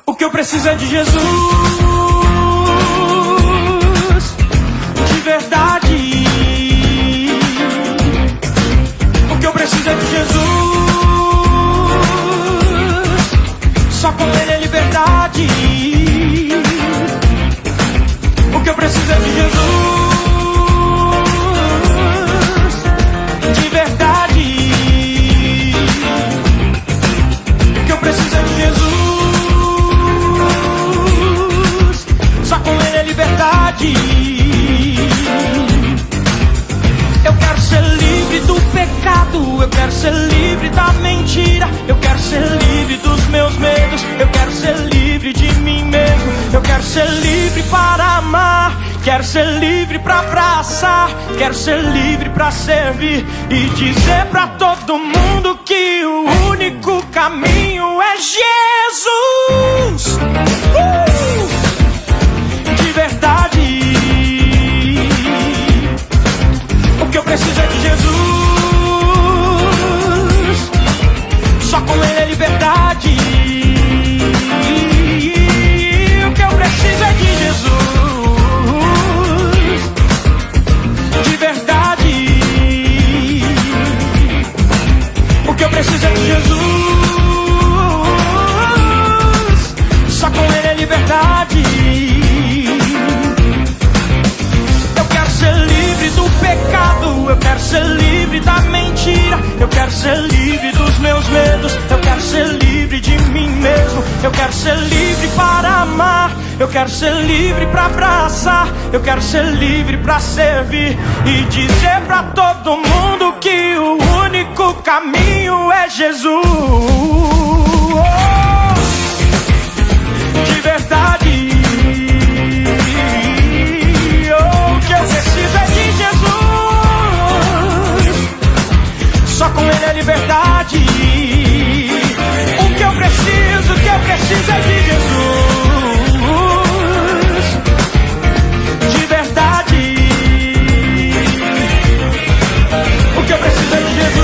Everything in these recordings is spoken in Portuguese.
O que eu preciso é de Jesus, de verdade. O que eu preciso é de Jesus, só com Ele é liberdade. O que eu preciso é de Jesus, de verdade. O que eu preciso é de Jesus, só com Ele é liberdade. Eu quero ser livre do pecado, eu quero ser livre da mentira, eu quero ser livre dos meus medos, eu quero ser livre de mim mesmo, eu quero ser livre para amar, quero ser livre para abraçar, quero ser livre para servir e dizer para todo mundo que o único caminho é Jesus. De verdade. O que eu preciso é de Jesus, só com Ele é liberdade. O que eu preciso é de Jesus, de verdade. O que eu preciso é de Jesus, só com Ele é liberdade. Eu quero ser livre do pecado, eu quero ser livre da mentira, eu quero ser livre dos meus medos, eu quero ser livre de mim mesmo, eu quero ser livre para amar, eu quero ser livre para abraçar, eu quero ser livre para servir e dizer para todo mundo que o único caminho é Jesus. De verdade. O que eu preciso é de Jesus, só com Ele é liberdade. O que eu preciso é de Jesus, de verdade. O que eu preciso é de Jesus,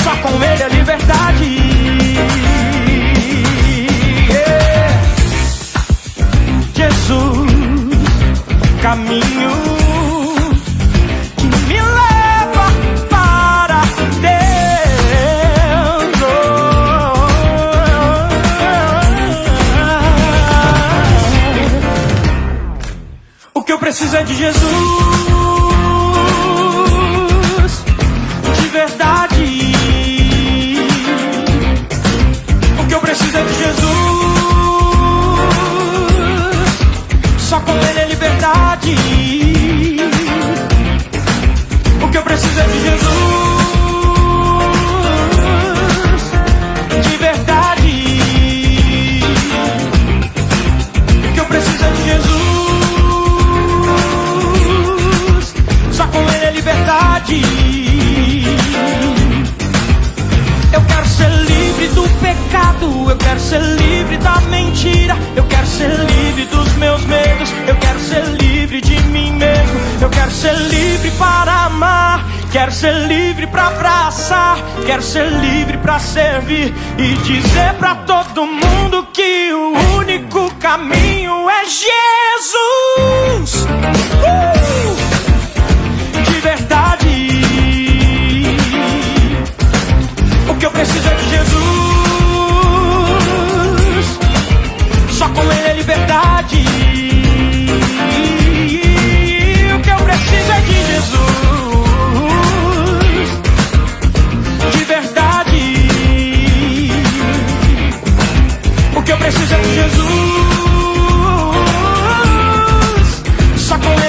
só com Ele é liberdade. Jesus, caminho que me leva para Deus. O que eu preciso é de Jesus, de verdade. O que eu preciso é de Jesus, só com Ele é liberdade. O que eu preciso é de Jesus, de verdade. O que eu preciso é de Jesus, só com Ele é liberdade. Eu quero ser livre do pecado, eu quero ser livre da mentira, eu quero ser livre dos meus medos, eu quero ser livre de mim mesmo, eu quero ser livre para amar, quero ser livre para abraçar, quero ser livre para servir e dizer para todo mundo que o único caminho é Jesus. De verdade. O que eu preciso é de Jesus, só com Ele é liberdade. O que eu preciso é de Jesus, de verdade. O que eu preciso é de Jesus, só com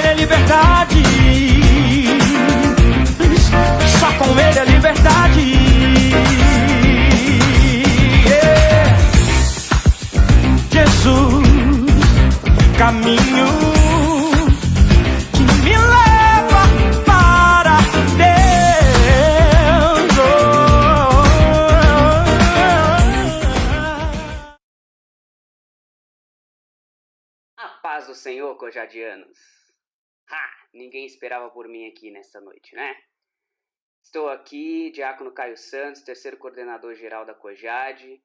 do Senhor, cojadianos. Ninguém esperava por mim aqui nesta noite, né? Estou aqui, Diácono Caio Santos, terceiro coordenador geral da Cojade,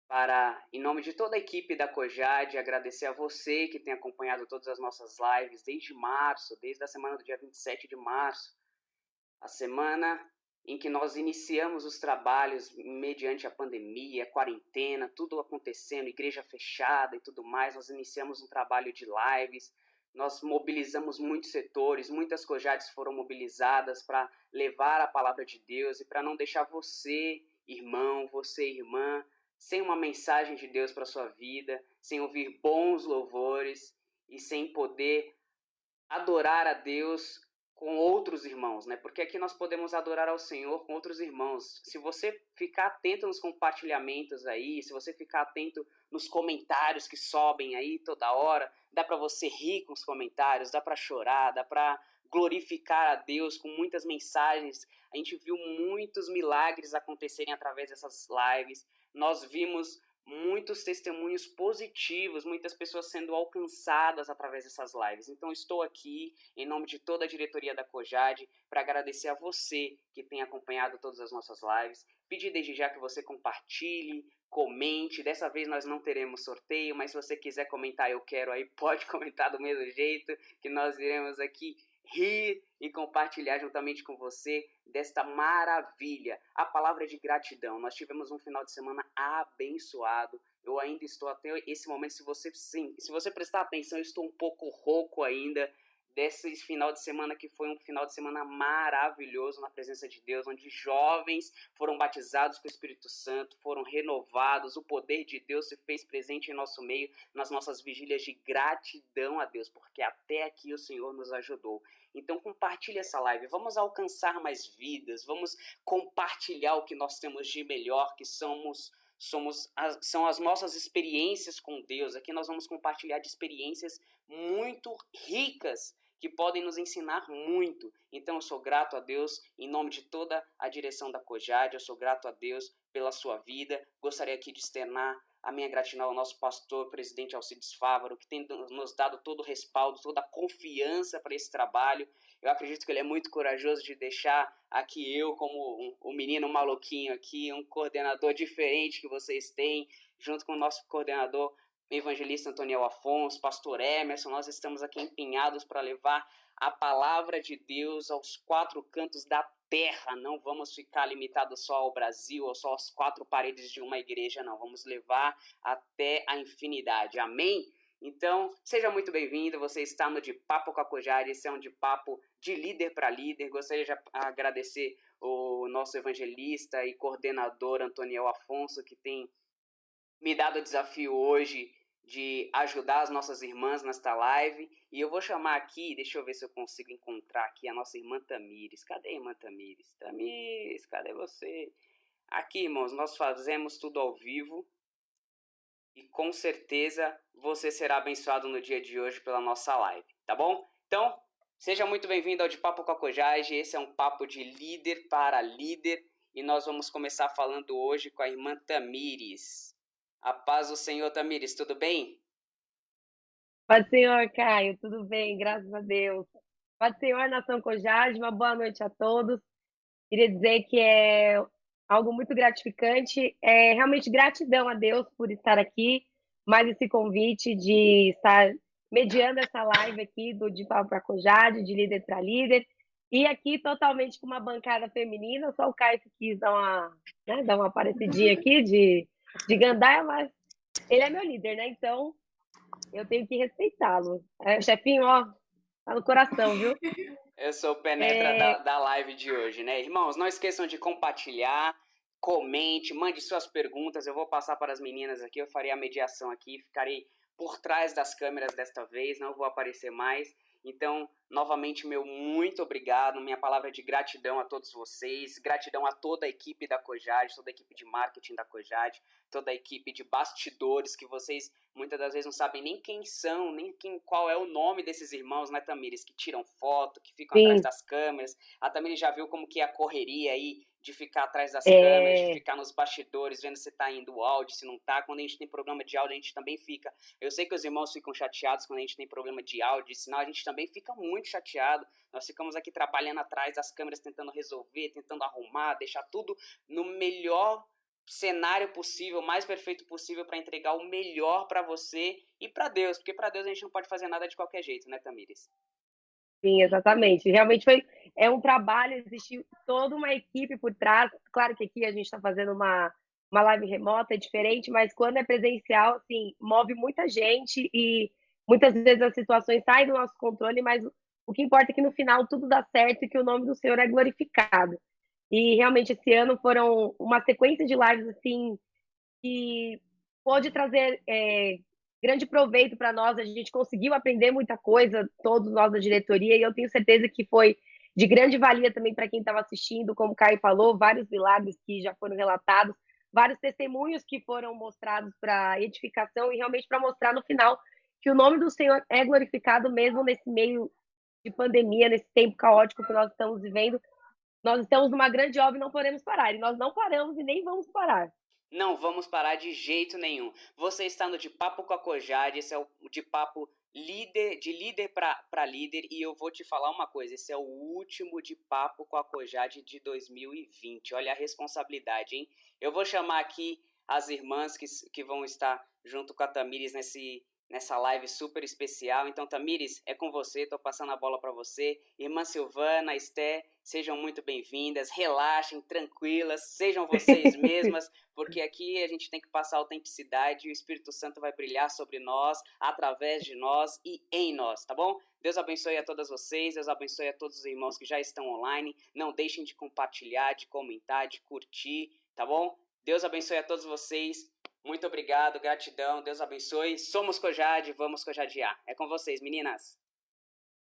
para, em nome de toda a equipe da Cojade, agradecer a você que tem acompanhado todas as nossas lives desde março, desde a semana do dia 27 de março, a semana em que nós iniciamos os trabalhos mediante a pandemia, a quarentena, tudo acontecendo, igreja fechada e tudo mais. Nós iniciamos um trabalho de lives, nós mobilizamos muitos setores, muitas Cojades foram mobilizadas para levar a palavra de Deus e para não deixar você, irmão, você, irmã, sem uma mensagem de Deus para sua vida, sem ouvir bons louvores e sem poder adorar a Deus com outros irmãos, né? Porque aqui nós podemos adorar ao Senhor com outros irmãos. Se você ficar atento nos compartilhamentos aí, se você ficar atento nos comentários que sobem aí toda hora, dá para você rir com os comentários, dá para chorar, dá para glorificar a Deus com muitas mensagens. A gente viu muitos milagres acontecerem através dessas lives. Nós vimos muitos testemunhos positivos, muitas pessoas sendo alcançadas através dessas lives. Então estou aqui, em nome de toda a diretoria da Cojade, para agradecer a você que tem acompanhado todas as nossas lives. Pedir desde já que você compartilhe, comente. Dessa vez nós não teremos sorteio, mas se você quiser comentar eu quero aí, pode comentar do mesmo jeito, que nós iremos aqui rir e compartilhar juntamente com você desta maravilha, a palavra de gratidão. Nós tivemos um final de semana abençoado. Eu ainda estou até esse momento, se você prestar atenção, eu estou um pouco rouco ainda desse final de semana, que foi um final de semana maravilhoso na presença de Deus, onde jovens foram batizados com o Espírito Santo, foram renovados, o poder de Deus se fez presente em nosso meio, nas nossas vigílias de gratidão a Deus, porque até aqui o Senhor nos ajudou. Então compartilhe essa live, vamos alcançar mais vidas, vamos compartilhar o que nós temos de melhor, que são as nossas experiências com Deus. Aqui nós vamos compartilhar de experiências muito ricas, que podem nos ensinar muito. Então eu sou grato a Deus, em nome de toda a direção da Cojade, eu sou grato a Deus pela sua vida. Gostaria aqui de externar a minha gratidão ao nosso pastor, presidente Alcides Fávaro, que tem nos dado todo o respaldo, toda a confiança para esse trabalho. Eu acredito que ele é muito corajoso de deixar aqui eu, como um menino maluquinho aqui, um coordenador diferente que vocês têm, junto com o nosso coordenador evangelista Antoniel Afonso, pastor Emerson. Nós estamos aqui empenhados para levar a palavra de Deus aos quatro cantos da terra. Não vamos ficar limitados só ao Brasil ou só às quatro paredes de uma igreja, não. Vamos levar até a infinidade. Amém? Então, seja muito bem-vindo. Você está no De Papo com a Cojade. Esse é um De Papo de líder para líder. Gostaria de agradecer o nosso evangelista e coordenador Antoniel Afonso, que tem me dado o desafio hoje de ajudar as nossas irmãs nesta live. E eu vou chamar aqui, deixa eu ver se eu consigo encontrar aqui a nossa irmã Tamires. Cadê a irmã Tamires? Tamires, cadê você? Aqui, irmãos, nós fazemos tudo ao vivo. E com certeza você será abençoado no dia de hoje pela nossa live, tá bom? Então, seja muito bem-vindo ao De Papo com a Cojade. Esse é um papo de líder para líder. E nós vamos começar falando hoje com a irmã Tamires. A paz do Senhor, Tamires, tudo bem? Paz do Senhor, Caio, tudo bem, graças a Deus. Paz do Senhor, Nação Cojade, uma boa noite a todos. Queria dizer que é algo muito gratificante, é realmente gratidão a Deus por estar aqui, mais esse convite de estar mediando essa live aqui do De Papo para Cojade, de líder para líder, e aqui totalmente com uma bancada feminina, só o Caio que quis dar uma aparecidinha aqui de gandaia, mas ele é meu líder, né? Então eu tenho que respeitá-lo. Chefinho, ó, tá no coração, viu? Eu sou o penetra da live de hoje, né? Irmãos, não esqueçam de compartilhar, comente, mande suas perguntas. Eu vou passar para as meninas aqui, eu farei a mediação aqui, ficarei por trás das câmeras desta vez, não vou aparecer mais. Então, novamente, meu muito obrigado, minha palavra de gratidão a todos vocês, gratidão a toda a equipe da Cojade, toda a equipe de marketing da Cojade, toda a equipe de bastidores, que vocês muitas das vezes não sabem nem quem são, qual é o nome desses irmãos, né, Tamires, que tiram foto, que ficam atrás das câmeras. A Tamires já viu como que é a correria aí de ficar atrás das câmeras, de É, ficar nos bastidores, vendo se tá indo o áudio, se não tá. Quando a gente tem problema de áudio, a gente também fica. Eu sei que os irmãos ficam chateados quando a gente tem problema de áudio, senão a gente também fica muito chateado. Nós ficamos aqui trabalhando atrás das câmeras, tentando resolver, tentando arrumar, deixar tudo no melhor cenário possível, mais perfeito possível para entregar o melhor para você e para Deus, porque para Deus a gente não pode fazer nada de qualquer jeito, né, Tamires? sim, exatamente. Realmente é um trabalho, existe toda uma equipe por trás. Claro que aqui a gente está fazendo uma live remota, é diferente, mas quando é presencial, assim, move muita gente e muitas vezes as situações saem do nosso controle, mas o que importa é que no final tudo dá certo e que o nome do Senhor é glorificado. E realmente esse ano foram uma sequência de lives assim que pôde trazer grande proveito para nós. A gente conseguiu aprender muita coisa, todos nós da diretoria, e eu tenho certeza que foi de grande valia também para quem estava assistindo, como o Caio falou, vários milagres que já foram relatados, vários testemunhos que foram mostrados para edificação e realmente para mostrar no final que o nome do Senhor é glorificado mesmo nesse meio de pandemia, nesse tempo caótico que nós estamos vivendo. Nós estamos numa grande obra e não podemos parar. E nós não paramos e nem vamos parar. Não vamos parar de jeito nenhum. Você está no De Papo com a Cojade, esse é o De Papo líder, de líder para líder, e eu vou te falar uma coisa, esse é o último De Papo com a Cojade de 2020. Olha a responsabilidade, hein? Eu vou chamar aqui as irmãs que vão estar junto com a Tamires nessa live super especial. Então, Tamires, é com você, tô passando a bola para você. Irmã Silvana, Esté, sejam muito bem-vindas, relaxem, tranquilas, sejam vocês mesmas, porque aqui a gente tem que passar autenticidade e o Espírito Santo vai brilhar sobre nós, através de nós e em nós, tá bom? Deus abençoe a todas vocês, Deus abençoe a todos os irmãos que já estão online. Não deixem de compartilhar, de comentar, de curtir, tá bom? Deus abençoe a todos vocês. Muito obrigado, gratidão, Deus abençoe. Somos Cojade, vamos cojadear. É com vocês, meninas.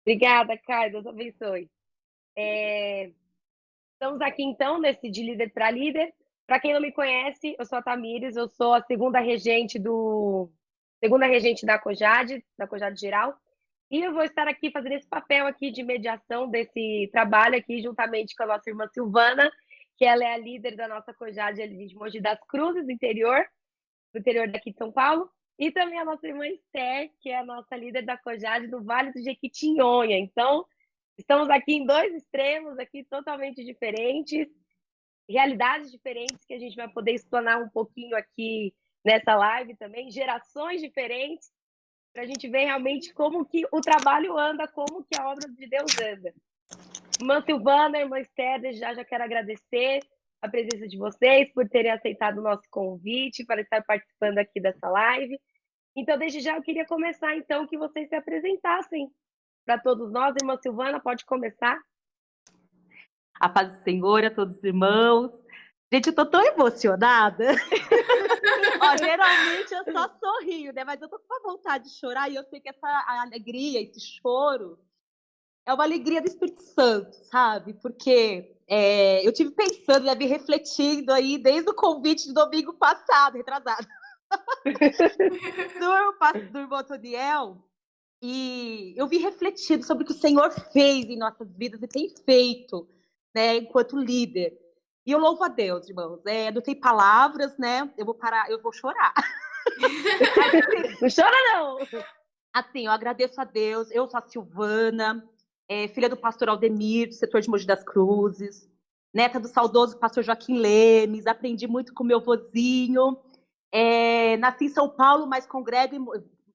Obrigada, Caio. Deus abençoe. Estamos aqui, então, nesse de líder para líder. Para quem não me conhece, eu sou a Tamires, eu sou a segunda regente da Cojade Geral. E eu vou estar aqui fazendo esse papel aqui de mediação desse trabalho aqui, juntamente com a nossa irmã Silvana, que ela é a líder da nossa Cojade ali de Mogi das Cruzes, do interior daqui de São Paulo. E também a nossa irmã Esther, que é a nossa líder da Cojade do Vale do Jequitinhonha. Então, estamos aqui em dois extremos aqui totalmente diferentes, realidades diferentes que a gente vai poder explanar um pouquinho aqui nessa live também, gerações diferentes, para a gente ver realmente como que o trabalho anda, como que a obra de Deus anda. Irmã Silvana, irmã Esther, já quero agradecer a presença de vocês por terem aceitado o nosso convite para estar participando aqui dessa live. Então, desde já eu queria começar, então, que vocês se apresentassem para todos nós. Irmã Silvana, pode começar. A paz do Senhor a todos os irmãos. Gente, eu tô tão emocionada. Ó, geralmente eu só sorrio, né? Mas eu tô com uma vontade de chorar e eu sei que essa alegria, esse choro, é uma alegria do Espírito Santo, sabe? Porque eu tive pensando, me refletindo aí desde o convite de domingo passado, retrasado, do irmão Toniel, e eu vi refletindo sobre o que o Senhor fez em nossas vidas e tem feito, né, enquanto líder. E eu louvo a Deus, irmãos. Não tem palavras, né? Eu vou chorar. Não chora, não! Assim, eu agradeço a Deus. Eu sou a Silvana, filha do pastor Aldemir, do setor de Mogi das Cruzes, neta do saudoso pastor Joaquim Lemes, aprendi muito com meu vozinho. Nasci em São Paulo, mas congrego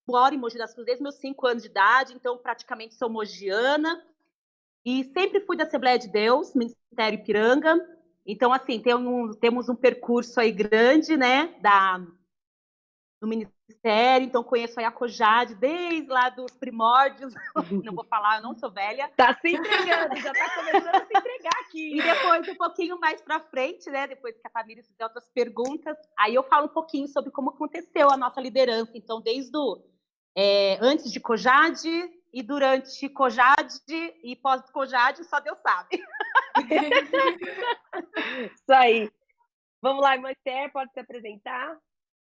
moro em Mogi das Cruzes desde meus 5 anos de idade, então praticamente sou mogiana. E sempre fui da Assembleia de Deus, Ministério Ipiranga. Então, assim, temos um percurso aí grande, né, no Ministério. Então, conheço aí a Cojade desde lá dos primórdios. Não vou falar, eu não sou velha. Tá se entregando, já tá começando a se entregar aqui. E depois, um pouquinho mais para frente, né, depois que a Tamires fizer outras perguntas, aí eu falo um pouquinho sobre como aconteceu a nossa liderança. Então, desde antes de Cojade e durante Cojade e pós-Cojade, só Deus sabe. Isso aí. Vamos lá, irmã Esther, pode se apresentar?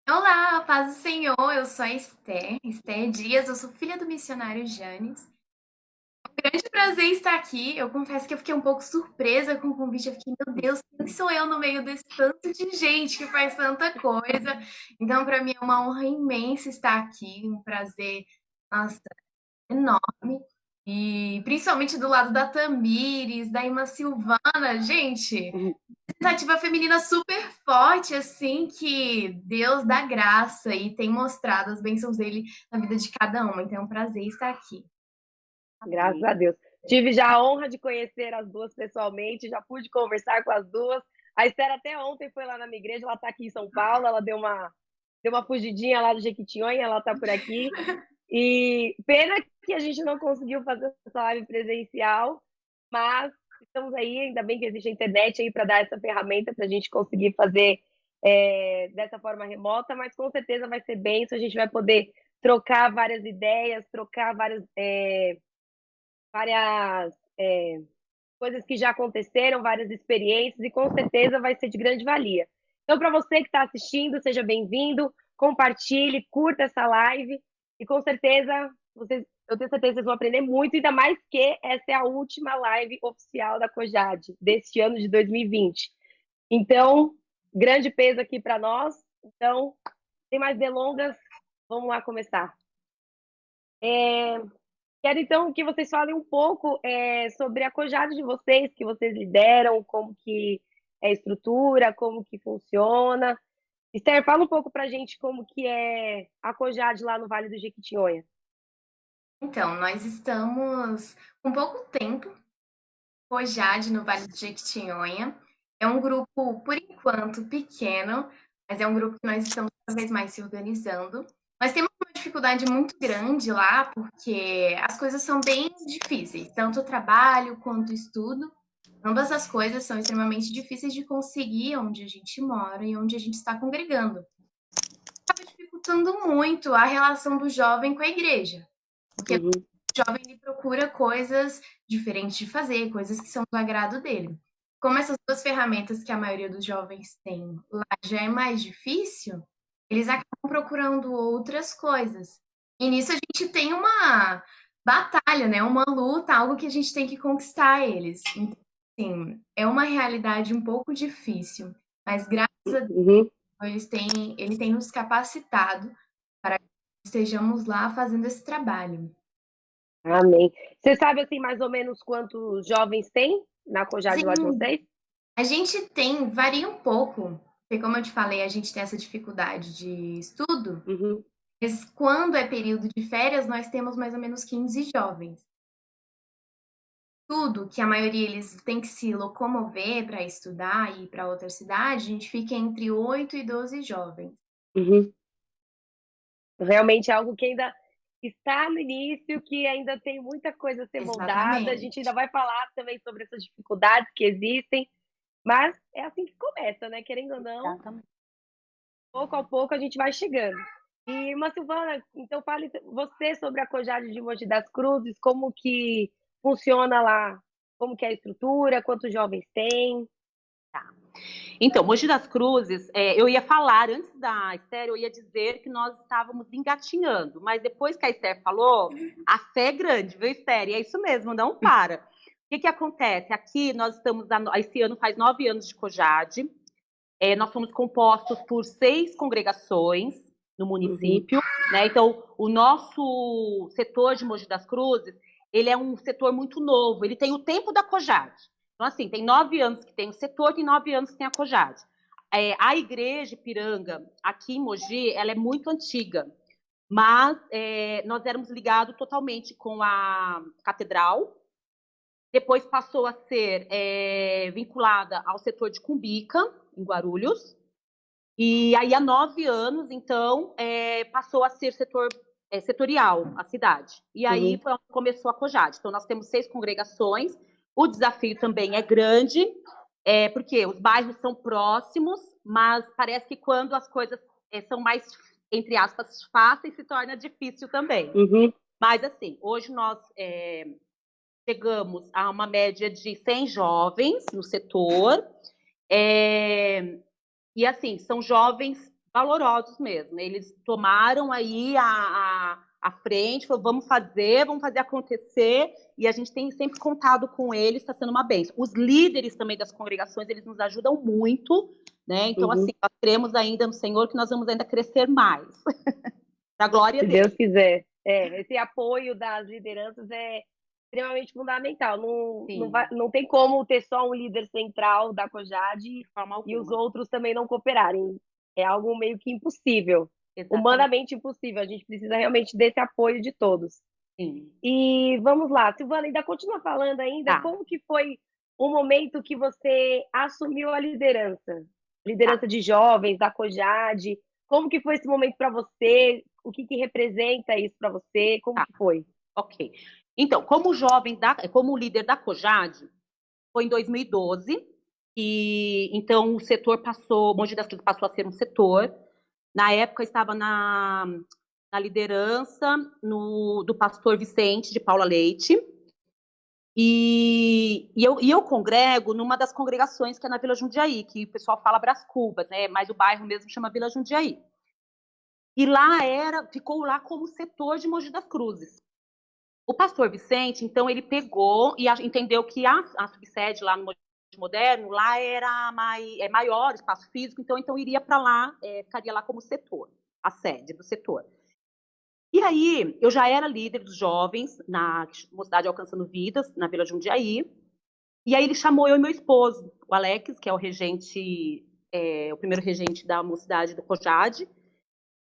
Olá, paz do Senhor, eu sou a Esther Dias, eu sou filha do missionário Janes. É um grande prazer estar aqui. Eu confesso que eu fiquei um pouco surpresa com o convite. Eu fiquei, meu Deus, quem sou eu no meio desse tanto de gente que faz tanta coisa? Então, para mim é uma honra imensa estar aqui, um prazer, nossa, enorme. E principalmente do lado da Tamires, da irmã Silvana, gente, representativa feminina super forte, assim, que Deus dá graça e tem mostrado as bênçãos dele na vida de cada uma. Então é um prazer estar aqui. Graças a Deus. Tive já a honra de conhecer as duas pessoalmente, já pude conversar com as duas. A Esther até ontem foi lá na minha igreja, ela está aqui em São Paulo, ela deu uma fugidinha lá do Jequitinhonha, ela está por aqui. E pena que a gente não conseguiu fazer essa live presencial, mas estamos aí, ainda bem que existe a internet aí para dar essa ferramenta para a gente conseguir fazer dessa forma remota, mas com certeza vai ser bem, a gente vai poder trocar várias ideias, trocar várias coisas que já aconteceram, várias experiências, e com certeza vai ser de grande valia. Então, para você que está assistindo, seja bem-vindo, compartilhe, curta essa live, e com certeza, eu tenho certeza que vocês vão aprender muito, ainda mais que essa é a última live oficial da COJAD, deste ano de 2020. Então, grande peso aqui para nós. Então, sem mais delongas, vamos lá começar. Quero, então, que vocês falem um pouco sobre a COJAD de vocês, que vocês lideram, como que é a estrutura, como que funciona. Esther, fala um pouco para a gente como que é a COJAD lá no Vale do Jequitinhonha. Então, nós estamos com pouco tempo, COJAD no Vale do Jequitinhonha. É um grupo, por enquanto, pequeno, mas é um grupo que nós estamos cada vez mais se organizando. Nós temos uma dificuldade muito grande lá, porque as coisas são bem difíceis, tanto o trabalho quanto o estudo. Ambas as coisas são extremamente difíceis de conseguir onde a gente mora e onde a gente está congregando. Acaba dificultando muito a relação do jovem com a igreja, porque o jovem ele procura coisas diferentes de fazer, coisas que são do agrado dele. Como essas duas ferramentas que a maioria dos jovens tem lá já é mais difícil, eles acabam procurando outras coisas. E nisso a gente tem uma batalha, né? Uma luta, algo que a gente tem que conquistar eles. Então, assim, é uma realidade um pouco difícil, mas graças a Deus ele tem nos capacitado para que estejamos lá fazendo esse trabalho. Amém. Você sabe, assim, mais ou menos quantos jovens tem na COJAD lá de vocês? A gente tem, varia um pouco, porque como eu te falei, a gente tem essa dificuldade de estudo, mas quando é período de férias, nós temos mais ou menos 15 jovens. Tudo que a maioria eles têm que se locomover para estudar e ir para outra cidade, a gente fica entre 8 e 12 jovens. Realmente é algo que ainda está no início, que ainda tem muita coisa a ser moldada. A gente ainda vai falar também sobre essas dificuldades que existem, mas é assim que começa, né? Querendo ou não, pouco a pouco a gente vai chegando. E, irmã Silvana, então fale você sobre a COJAD de Mogi das Cruzes, como que funciona lá, como que é a estrutura, quantos jovens tem? Então, Mogi das Cruzes, eu ia falar, antes da Esther, eu ia dizer que nós estávamos engatinhando, mas depois que a Esther falou, a fé é grande, viu, Esther? E é isso mesmo, não para. O que acontece? Aqui nós estamos, esse ano faz 9 anos de COJAD, nós somos compostos por 6 congregações no município, né? Então, o nosso setor de Mogi das Cruzes, ele é um setor muito novo, ele tem o tempo da COJAD. Então, assim, tem 9 anos que tem o setor, tem 9 anos que tem a COJAD. A igreja Ipiranga, aqui em Mogi, ela é muito antiga, mas nós éramos ligados totalmente com a catedral, depois passou a ser vinculada ao setor de Cumbica, em Guarulhos, e aí há 9 anos, então, passou a ser setorial, a cidade. E aí foi onde começou a COJAD. Então, nós temos 6 congregações. O desafio também é grande, porque os bairros são próximos, mas parece que quando as coisas são mais, entre aspas, fáceis, se torna difícil também. Mas, assim, hoje nós chegamos a uma média de 100 jovens no setor, e, assim, são jovens valorosos mesmo. Eles tomaram aí à frente, falou, vamos fazer acontecer, e a gente tem sempre contado com eles, está sendo uma bênção. Os líderes também das congregações, eles nos ajudam muito, né? Então, assim, nós cremos ainda no Senhor que nós vamos ainda crescer mais. Para a glória Se dele. Deus quiser. Esse apoio das lideranças é extremamente fundamental. Não tem como ter só um líder central da COJAD De forma e os alguma. outros também não cooperarem. É algo meio que impossível, Exatamente. humanamente impossível. A gente precisa realmente desse apoio de todos. Sim. E vamos lá, Silvana, ainda continua falando ainda, Tá. como que foi o momento que você assumiu a liderança? Liderança de jovens, da COJAD, como que foi esse momento para você? O que representa isso para você? Como Tá. que foi? Ok. Então, como líder da COJAD, foi em 2012, e então o setor Mogi das Cruzes passou a ser um setor. Na época estava na liderança do pastor Vicente de Paula Leite, e eu congrego numa das congregações que é na Vila Jundiaí, que o pessoal fala Brás Cubas, né? Mas o bairro mesmo chama Vila Jundiaí. E lá ficou lá como setor de Mogi das Cruzes. O pastor Vicente, então, ele pegou e entendeu que a subsede lá no Mogi Moderno, lá era maior, espaço físico, então iria para lá, ficaria lá como setor, a sede do setor. E aí, eu já era líder dos jovens na Mocidade Alcançando Vidas, na Vila Jundiaí, e aí ele chamou eu e meu esposo, o Alex, que é o regente, o primeiro regente da Mocidade do COJAD,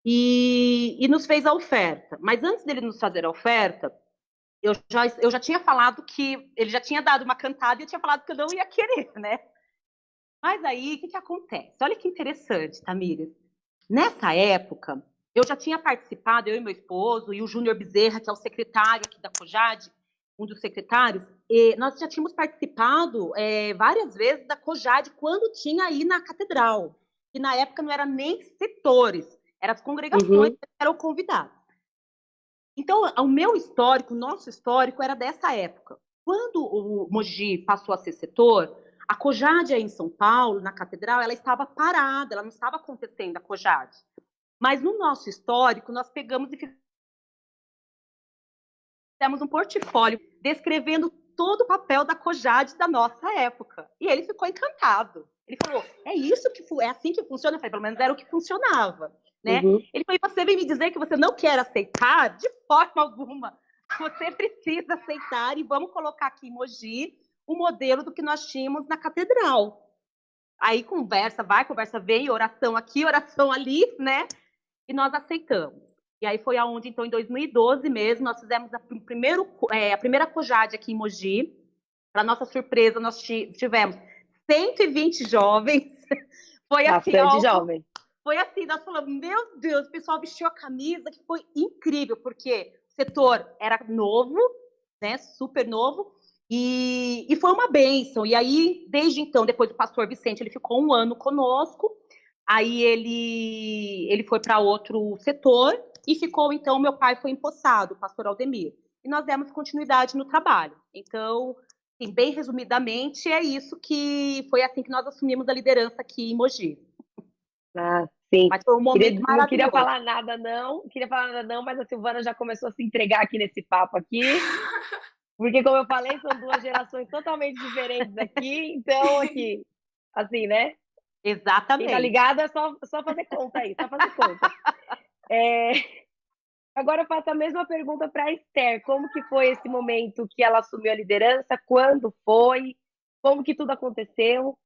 e nos fez a oferta. Mas antes dele nos fazer a oferta, eu já tinha falado que ele já tinha dado uma cantada e eu tinha falado que eu não ia querer, né? Mas aí, o que acontece? Olha que interessante, Tamires. Nessa época, eu já tinha participado, eu e meu esposo, e o Júnior Bezerra, que é o secretário aqui da COJAD, um dos secretários, e nós já tínhamos participado várias vezes da COJAD quando tinha aí na Catedral. E na época não era nem setores, eram as congregações que eram convidadas. Então, o meu histórico, o nosso histórico era dessa época. Quando o Mogi passou a ser setor, a COJAD aí em São Paulo, na Catedral, ela estava parada, ela não estava acontecendo a COJAD. Mas no nosso histórico, nós pegamos e fizemos um portfólio descrevendo todo o papel da COJAD da nossa época. E ele ficou encantado. Ele falou, é assim que funciona? Eu falei, pelo menos era o que funcionava. Né? Ele falou, você vem me dizer que você não quer aceitar? De forma alguma. Você precisa aceitar e vamos colocar aqui em Mogi o modelo do que nós tínhamos na Catedral. Aí conversa vai, conversa vem, oração aqui, oração ali, né? E nós aceitamos. E aí foi aonde, então, em 2012 mesmo, nós fizemos a primeira COJAD aqui em Mogi. Para nossa surpresa, nós tivemos 120 jovens. Foi assim, bastante jovem. Foi assim, nós falamos, meu Deus, o pessoal vestiu a camisa, que foi incrível, porque o setor era novo, né, super novo, e foi uma bênção. E aí, desde então, depois o pastor Vicente, ele ficou um ano conosco, aí ele foi para outro setor, e ficou, então, meu pai foi empossado, o pastor Aldemir, e nós demos continuidade no trabalho. Então, assim, bem resumidamente, é isso que foi assim que nós assumimos a liderança aqui em Mogi. Ah, sim. Mas foi um momento maravilhoso. Não queria falar nada não, mas a Silvana já começou a se entregar aqui nesse papo aqui. Porque, como eu falei, são duas gerações totalmente diferentes aqui, então aqui, assim, né? Exatamente. Quem tá ligado é só fazer conta aí, só fazer conta. Agora eu faço a mesma pergunta para a Esther. Como que foi esse momento que ela assumiu a liderança? Quando foi? Como que tudo aconteceu?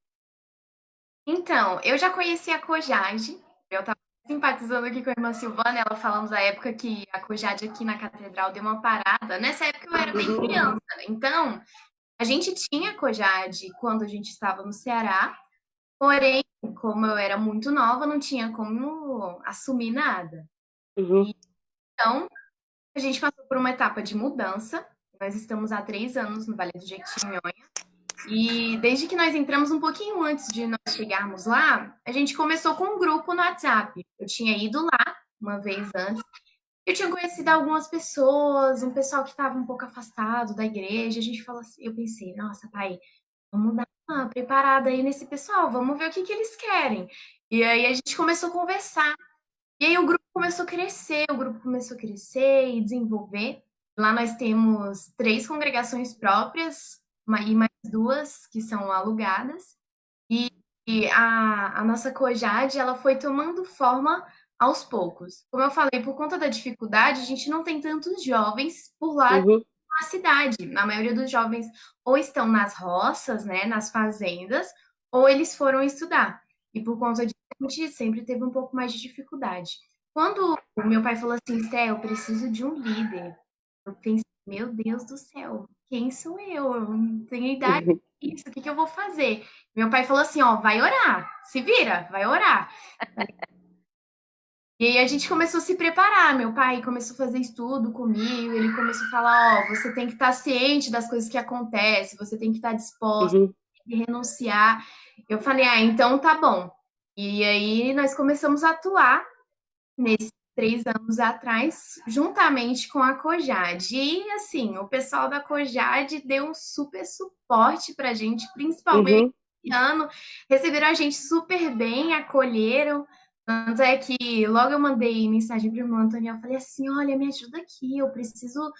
Então, eu já conheci a COJAD, eu estava simpatizando aqui com a irmã Silvana, ela falando da época que a COJAD aqui na Catedral deu uma parada. Nessa época eu era bem criança, então a gente tinha COJAD quando a gente estava no Ceará, porém, como eu era muito nova, não tinha como assumir nada. Então, a gente passou por uma etapa de mudança. Nós estamos há 3 anos no Vale do Jequitinhonha. E desde que nós entramos um pouquinho antes de nós chegarmos lá, a gente começou com um grupo no WhatsApp. Eu tinha ido lá uma vez antes. Eu tinha conhecido algumas pessoas, um pessoal que estava um pouco afastado da igreja. A gente falou assim, eu pensei, nossa, pai, vamos dar uma preparada aí nesse pessoal, vamos ver o que eles querem. E aí a gente começou a conversar. E aí o grupo começou a crescer, o grupo começou a crescer e desenvolver. Lá nós temos 3 congregações próprias e mais 2 que são alugadas. E a nossa Cojade, ela foi tomando forma aos poucos. Como eu falei, por conta da dificuldade, a gente não tem tantos jovens por lá Uhum, na cidade. A maioria dos jovens ou estão nas roças, né, nas fazendas, ou eles foram estudar. E por conta disso, a gente sempre teve um pouco mais de dificuldade. Quando o meu pai falou assim, Sté, eu preciso de um líder, eu pensei, meu Deus do céu, quem sou eu? Eu não tenho idade uhum, para isso, o que que eu vou fazer? Meu pai falou assim, ó, vai orar, se vira, vai orar. E aí a gente começou a se preparar. Meu pai começou a fazer estudo comigo, ele começou a falar, ó, você tem que estar ciente das coisas que acontecem, você tem que estar disposto, uhum, tem que renunciar. Eu falei, ah, então tá bom. E aí nós começamos a atuar nesses 3 anos atrás, juntamente com a Cojade. E assim, o pessoal da Cojade deu um super suporte pra gente, principalmente uhum, esse ano. Receberam a gente super bem, acolheram. Tanto é que logo eu mandei mensagem para o irmão Antônio, eu falei assim, olha, me ajuda aqui, eu preciso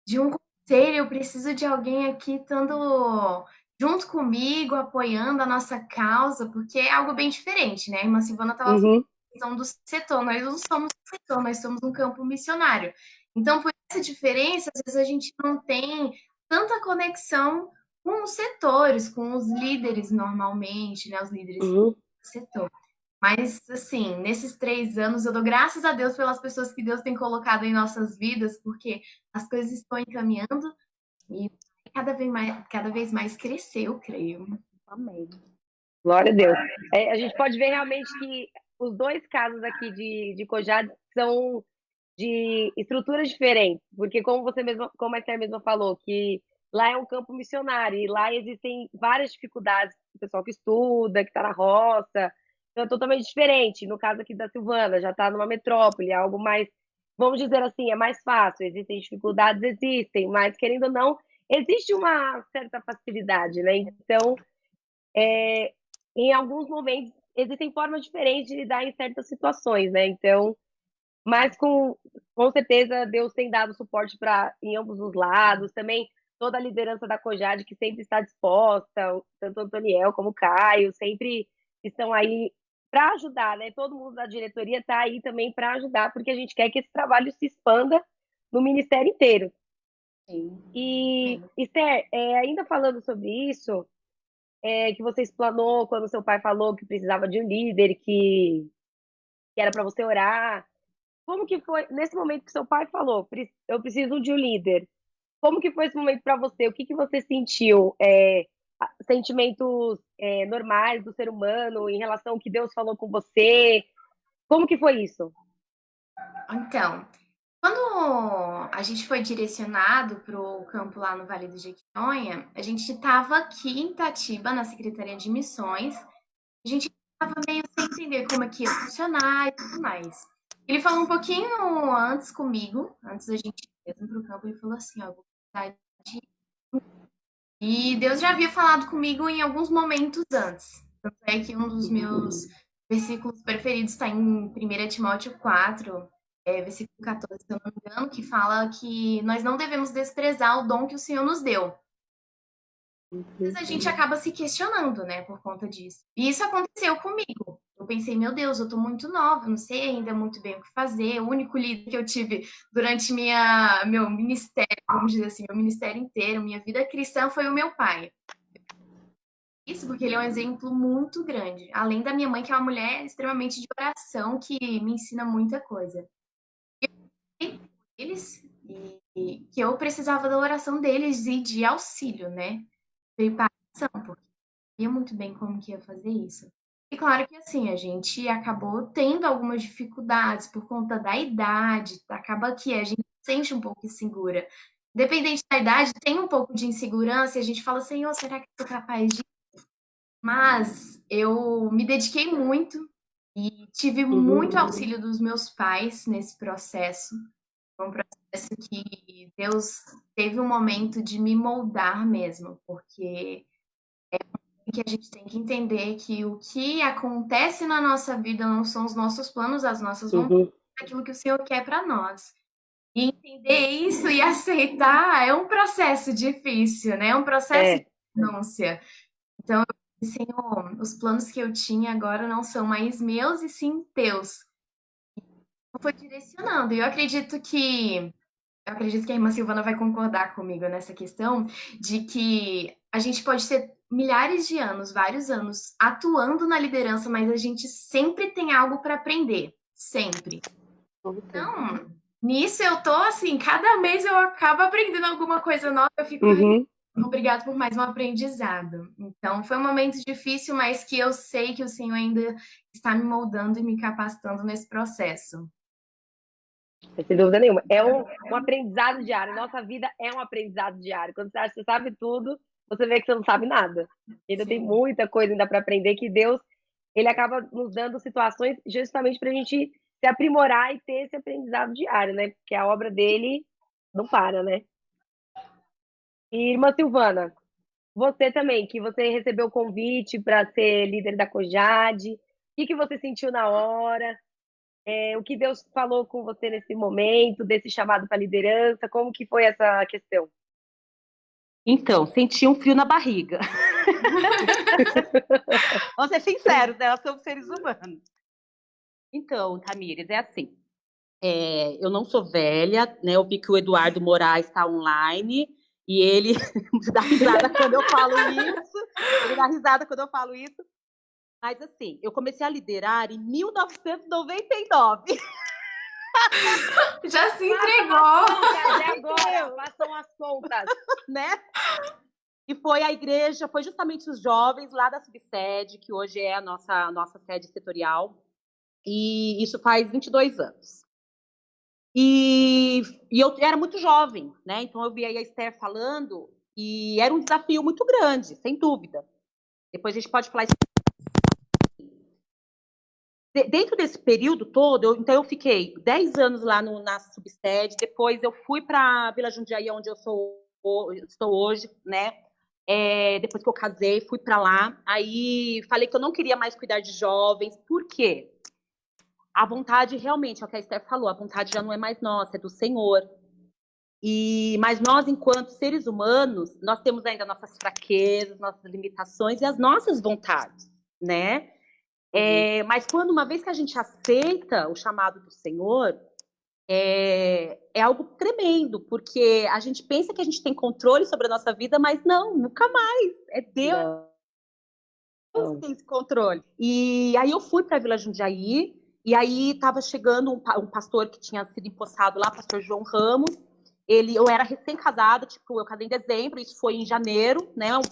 de um conselho, eu preciso de alguém aqui estando junto comigo, apoiando a nossa causa, porque é algo bem diferente, né? A irmã Silvana estava falando uhum, questão do setor, nós não somos do setor, nós somos um campo missionário. Então, por essa diferença, às vezes a gente não tem tanta conexão com os setores, com os líderes normalmente, né? Os líderes do uhum. setor. Mas, assim, nesses 3 anos, eu dou graças a Deus pelas pessoas que Deus tem colocado em nossas vidas, porque as coisas estão encaminhando e cada vez mais crescer, eu creio. Amém. Glória a Deus. A gente pode ver realmente que os dois casos aqui de Cojade são de estruturas diferentes, porque como você mesmo, como a Esther mesma falou, que lá é um campo missionário e lá existem várias dificuldades, o pessoal que estuda, que está na roça, então é totalmente diferente. No caso aqui da Silvana, já está numa metrópole, é algo mais, vamos dizer assim, é mais fácil. Existem dificuldades, existem, mas querendo ou não, existe uma certa facilidade, né? Então, em alguns momentos existem formas diferentes de lidar em certas situações, né? Então, mas com certeza Deus tem dado suporte para em ambos os lados, também toda a liderança da Cojade que sempre está disposta, tanto o Antoniel como o Caio, sempre estão aí para ajudar, né? Todo mundo da diretoria está aí também para ajudar, porque a gente quer que esse trabalho se expanda no ministério inteiro. Sim. E, Esther, ainda falando sobre isso, que você explanou quando seu pai falou que precisava de um líder, que era para você orar. Como que foi nesse momento que seu pai falou, eu preciso de um líder? Como que foi esse momento para você? O que que você sentiu? Sentimentos normais do ser humano em relação ao que Deus falou com você? Como que foi isso? Então, quando a gente foi direcionado para o campo lá no Vale do Jequitinhonha, a gente estava aqui em Itatiba, na Secretaria de Missões. A gente estava meio sem entender como é que ia funcionar e tudo mais. Ele falou um pouquinho antes comigo, antes da gente ir mesmo para o campo, ele falou assim, ó, vou precisar de... E Deus já havia falado comigo em alguns momentos antes. Tanto é que um dos meus versículos preferidos está em 1 Timóteo 4, versículo 14, se eu não me engano, que fala que nós não devemos desprezar o dom que o Senhor nos deu. Mas a gente acaba se questionando, né, por conta disso. E isso aconteceu comigo. Eu pensei, meu Deus, eu tô muito nova, eu não sei ainda muito bem o que fazer. O único líder que eu tive durante meu ministério, vamos dizer assim, meu ministério inteiro, minha vida cristã, foi o meu pai. Isso porque ele é um exemplo muito grande. Além da minha mãe, que é uma mulher extremamente de oração, que me ensina muita coisa. E eles, e que eu precisava da oração deles e de auxílio, né? Preparação, porque eu sabia muito bem como que ia fazer isso. E claro que assim, a gente acabou tendo algumas dificuldades por conta da idade, acaba que a gente se sente um pouco insegura. Independente da idade, tem um pouco de insegurança e a gente fala, Senhor, será que eu sou capaz de... Mas eu me dediquei muito e tive muito Uhum. auxílio dos meus pais nesse processo. Foi um processo que Deus teve um momento de me moldar mesmo, porque que a gente tem que entender que o que acontece na nossa vida não são os nossos planos, as nossas vontades, Uhum. aquilo que o Senhor quer para nós. E entender isso e aceitar é um processo difícil, né? É um processo de É, renúncia. Então, Senhor, os planos que eu tinha agora não são mais meus e sim teus. Foi direcionando. E eu acredito que a irmã Silvana vai concordar comigo nessa questão de que a gente pode ter milhares de anos, vários anos atuando na liderança, mas a gente sempre tem algo para aprender, sempre. Então, nisso eu tô assim, cada mês eu acabo aprendendo alguma coisa nova, eu fico, ai, uhum. obrigado por mais um aprendizado. Então, foi um momento difícil, mas que eu sei que o Senhor ainda está me moldando e me capacitando nesse processo. Sem dúvida nenhuma. É um aprendizado diário. Nossa vida é um aprendizado diário. Quando você acha que você sabe tudo, você vê que você não sabe nada. Ainda tem Sim. muita coisa ainda para aprender que Deus, ele acaba nos dando situações justamente para a gente se aprimorar e ter esse aprendizado diário, né? Porque a obra dele não para, né? E, irmã Silvana, você também, que você recebeu o convite para ser líder da Cojade, o que você sentiu na hora? O que Deus falou com você nesse momento, desse chamado para liderança? Como que foi essa questão? Então, senti um frio na barriga. Vamos ser sinceros, né? Nós somos seres humanos. Então, Tamires, é assim. Eu não sou velha, né? Eu vi que o Eduardo Moraes está online e ele dá risada quando eu falo isso. Ele dá risada quando eu falo isso. Mas assim, eu comecei a liderar em 1999, Já se Façam entregou! as contas, é agora, façam as contas. né? E foi a igreja, foi justamente os jovens lá da subsede, que hoje é a nossa sede setorial. E isso faz 22 anos. E eu era muito jovem, né? Então eu vi aí a Esther falando e era um desafio muito grande, sem dúvida. Depois a gente pode falar isso. Dentro desse período todo, então eu fiquei 10 anos lá na subsede, depois eu fui para Vila Jundiaí, onde eu estou hoje, né? Depois que eu casei, fui para lá. Aí falei que eu não queria mais cuidar de jovens. Por quê? A vontade, realmente, é o que a Esther falou, a vontade já não é mais nossa, é do Senhor. Mas nós, enquanto seres humanos, nós temos ainda nossas fraquezas, nossas limitações e as nossas vontades, né? Mas quando, uma vez que a gente aceita o chamado do Senhor, é algo tremendo, porque a gente pensa que a gente tem controle sobre a nossa vida, mas não, nunca mais. É Deus que tem esse controle. E aí eu fui para a Vila Jundiaí, e aí estava chegando um pastor que tinha sido empossado lá, pastor João Ramos. Eu era recém-casada, tipo, eu casei em dezembro, isso foi em janeiro, né? Um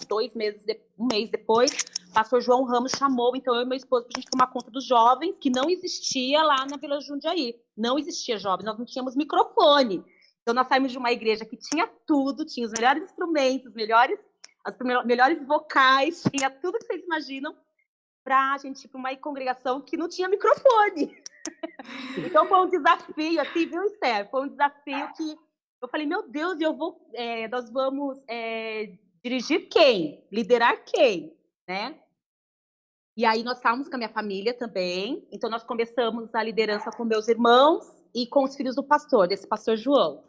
mês depois, pastor João Ramos chamou, então eu e meu esposo, pra gente tomar conta dos jovens, que não existia lá na Vila Jundiaí. Não existia jovens, nós não tínhamos microfone. Então nós saímos de uma igreja que tinha tudo, tinha os melhores instrumentos, as melhores vocais, tinha tudo que vocês imaginam, pra gente ir pra uma congregação que não tinha microfone. Então foi um desafio, assim, viu, Esther? Foi um desafio que eu falei, meu Deus, nós vamos dirigir quem? Liderar quem? Né? E aí nós estávamos com a minha família também, então nós começamos a liderança com meus irmãos e com os filhos do pastor, desse pastor João.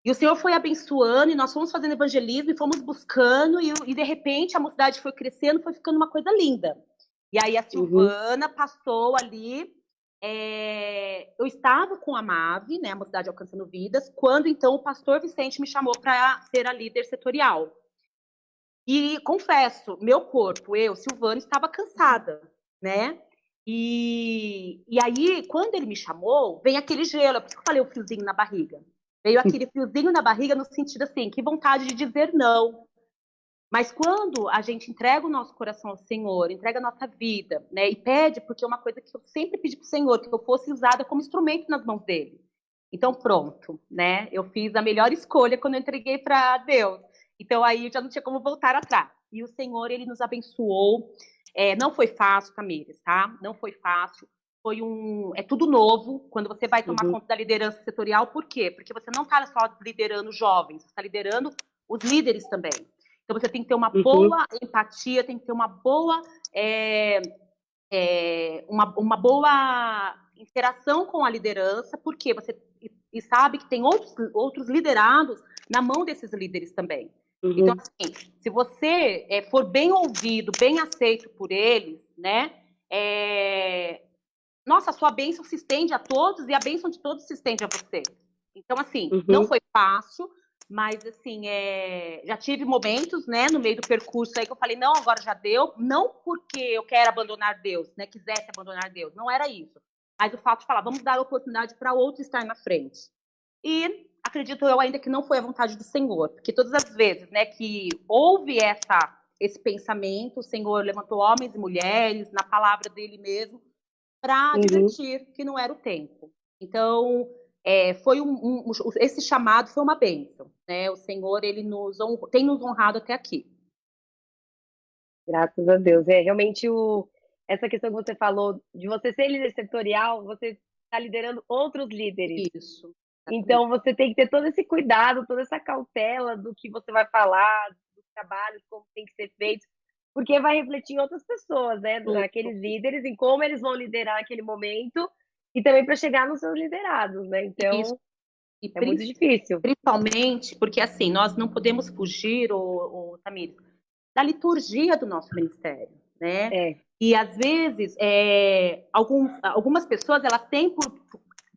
E o Senhor foi abençoando, e nós fomos fazendo evangelismo, e fomos buscando, e de repente a mocidade foi crescendo, foi ficando uma coisa linda. E aí a Silvana passou ali. Eu estava com a MAV, né, a Mocidade Alcançando Vidas, quando então o pastor Vicente me chamou para ser a líder setorial. E confesso, meu corpo, Silvana, estava cansada, né? E aí, quando ele me chamou, vem aquele gelo, por isso que eu falei o friozinho na barriga. Veio aquele friozinho na barriga no sentido assim, que vontade de dizer não. Mas quando a gente entrega o nosso coração ao Senhor, entrega a nossa vida, né, e pede, porque é uma coisa que eu sempre pedi para o Senhor, que eu fosse usada como instrumento nas mãos dele. Então, pronto, né? Eu fiz a melhor escolha quando eu entreguei para Deus. Então, aí eu já não tinha como voltar atrás. E o Senhor, ele nos abençoou. Não foi fácil, Tamires, tá? Não foi fácil. É tudo novo quando você vai tomar conta da liderança setorial. Por quê? Porque você não está só liderando jovens, você está liderando os líderes também. Então você tem que ter uma Uhum. boa empatia, tem que ter uma boa uma boa interação com a liderança, porque você e sabe que tem outros liderados na mão desses líderes também. Então, Uhum. assim, se você for bem ouvido, bem aceito por eles, né? Nossa, a sua bênção se estende a todos e a bênção de todos se estende a você. Então, assim, não Uhum. foi fácil, mas, assim, já tive momentos, né, no meio do percurso aí que eu falei, não, agora já deu, não porque eu quero abandonar Deus, né, quisesse abandonar Deus, não era isso. Mas o fato de falar, vamos dar oportunidade para outro estar na frente. E acredito eu ainda que não foi a vontade do Senhor, porque todas as vezes, né, que houve esse pensamento, o Senhor levantou homens e mulheres na palavra dele mesmo, para Uhum. advertir que não era o tempo. Então, foi esse chamado foi uma bênção, né? O Senhor ele tem nos honrado até aqui. Graças a Deus. Realmente essa questão que você falou de você ser líder setorial, você está liderando outros líderes. Isso. Então você tem que ter todo esse cuidado, toda essa cautela do que você vai falar, dos trabalhos, como tem que ser feito, porque vai refletir em outras pessoas, né? Naqueles líderes, em como eles vão liderar aquele momento e também para chegar nos seus liderados, né? Então Isso. E é muito difícil. principalmente porque assim nós não podemos fugir, Tamires, da liturgia do nosso ministério, né? E às vezes algumas pessoas elas têm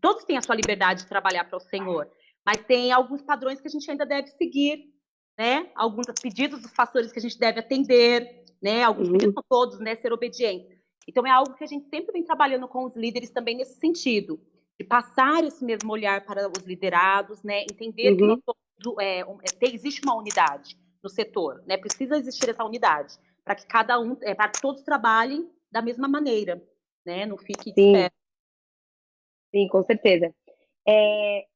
todos têm a sua liberdade de trabalhar para o Senhor, mas tem alguns padrões que a gente ainda deve seguir, né? Alguns pedidos dos pastores que a gente deve atender, né? Alguns pedidos, não todos, né? Ser obedientes. Então é algo que a gente sempre vem trabalhando com os líderes também nesse sentido, de passar esse mesmo olhar para os liderados, né? Entender que nós somos, existe uma unidade no setor, né? Precisa existir essa unidade para que para que todos trabalhem da mesma maneira, né? Não fique disperso. Sim, com certeza.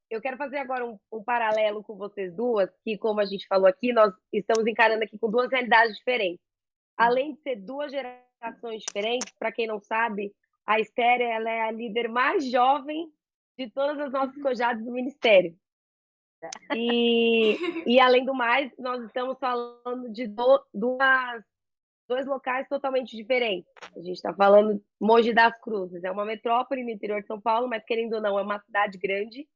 Eu quero fazer agora um paralelo com vocês duas, que como a gente falou aqui, nós estamos encarando aqui com duas realidades diferentes. Além de ser duas gerações diferentes, para quem não sabe, a Estéria ela é a líder mais jovem de todas as nossas cojades do Ministério. E além do mais, nós estamos falando de dois locais totalmente diferentes. A gente está falando de Mogi das Cruzes, é uma metrópole no interior de São Paulo, mas querendo ou não, é uma cidade grande.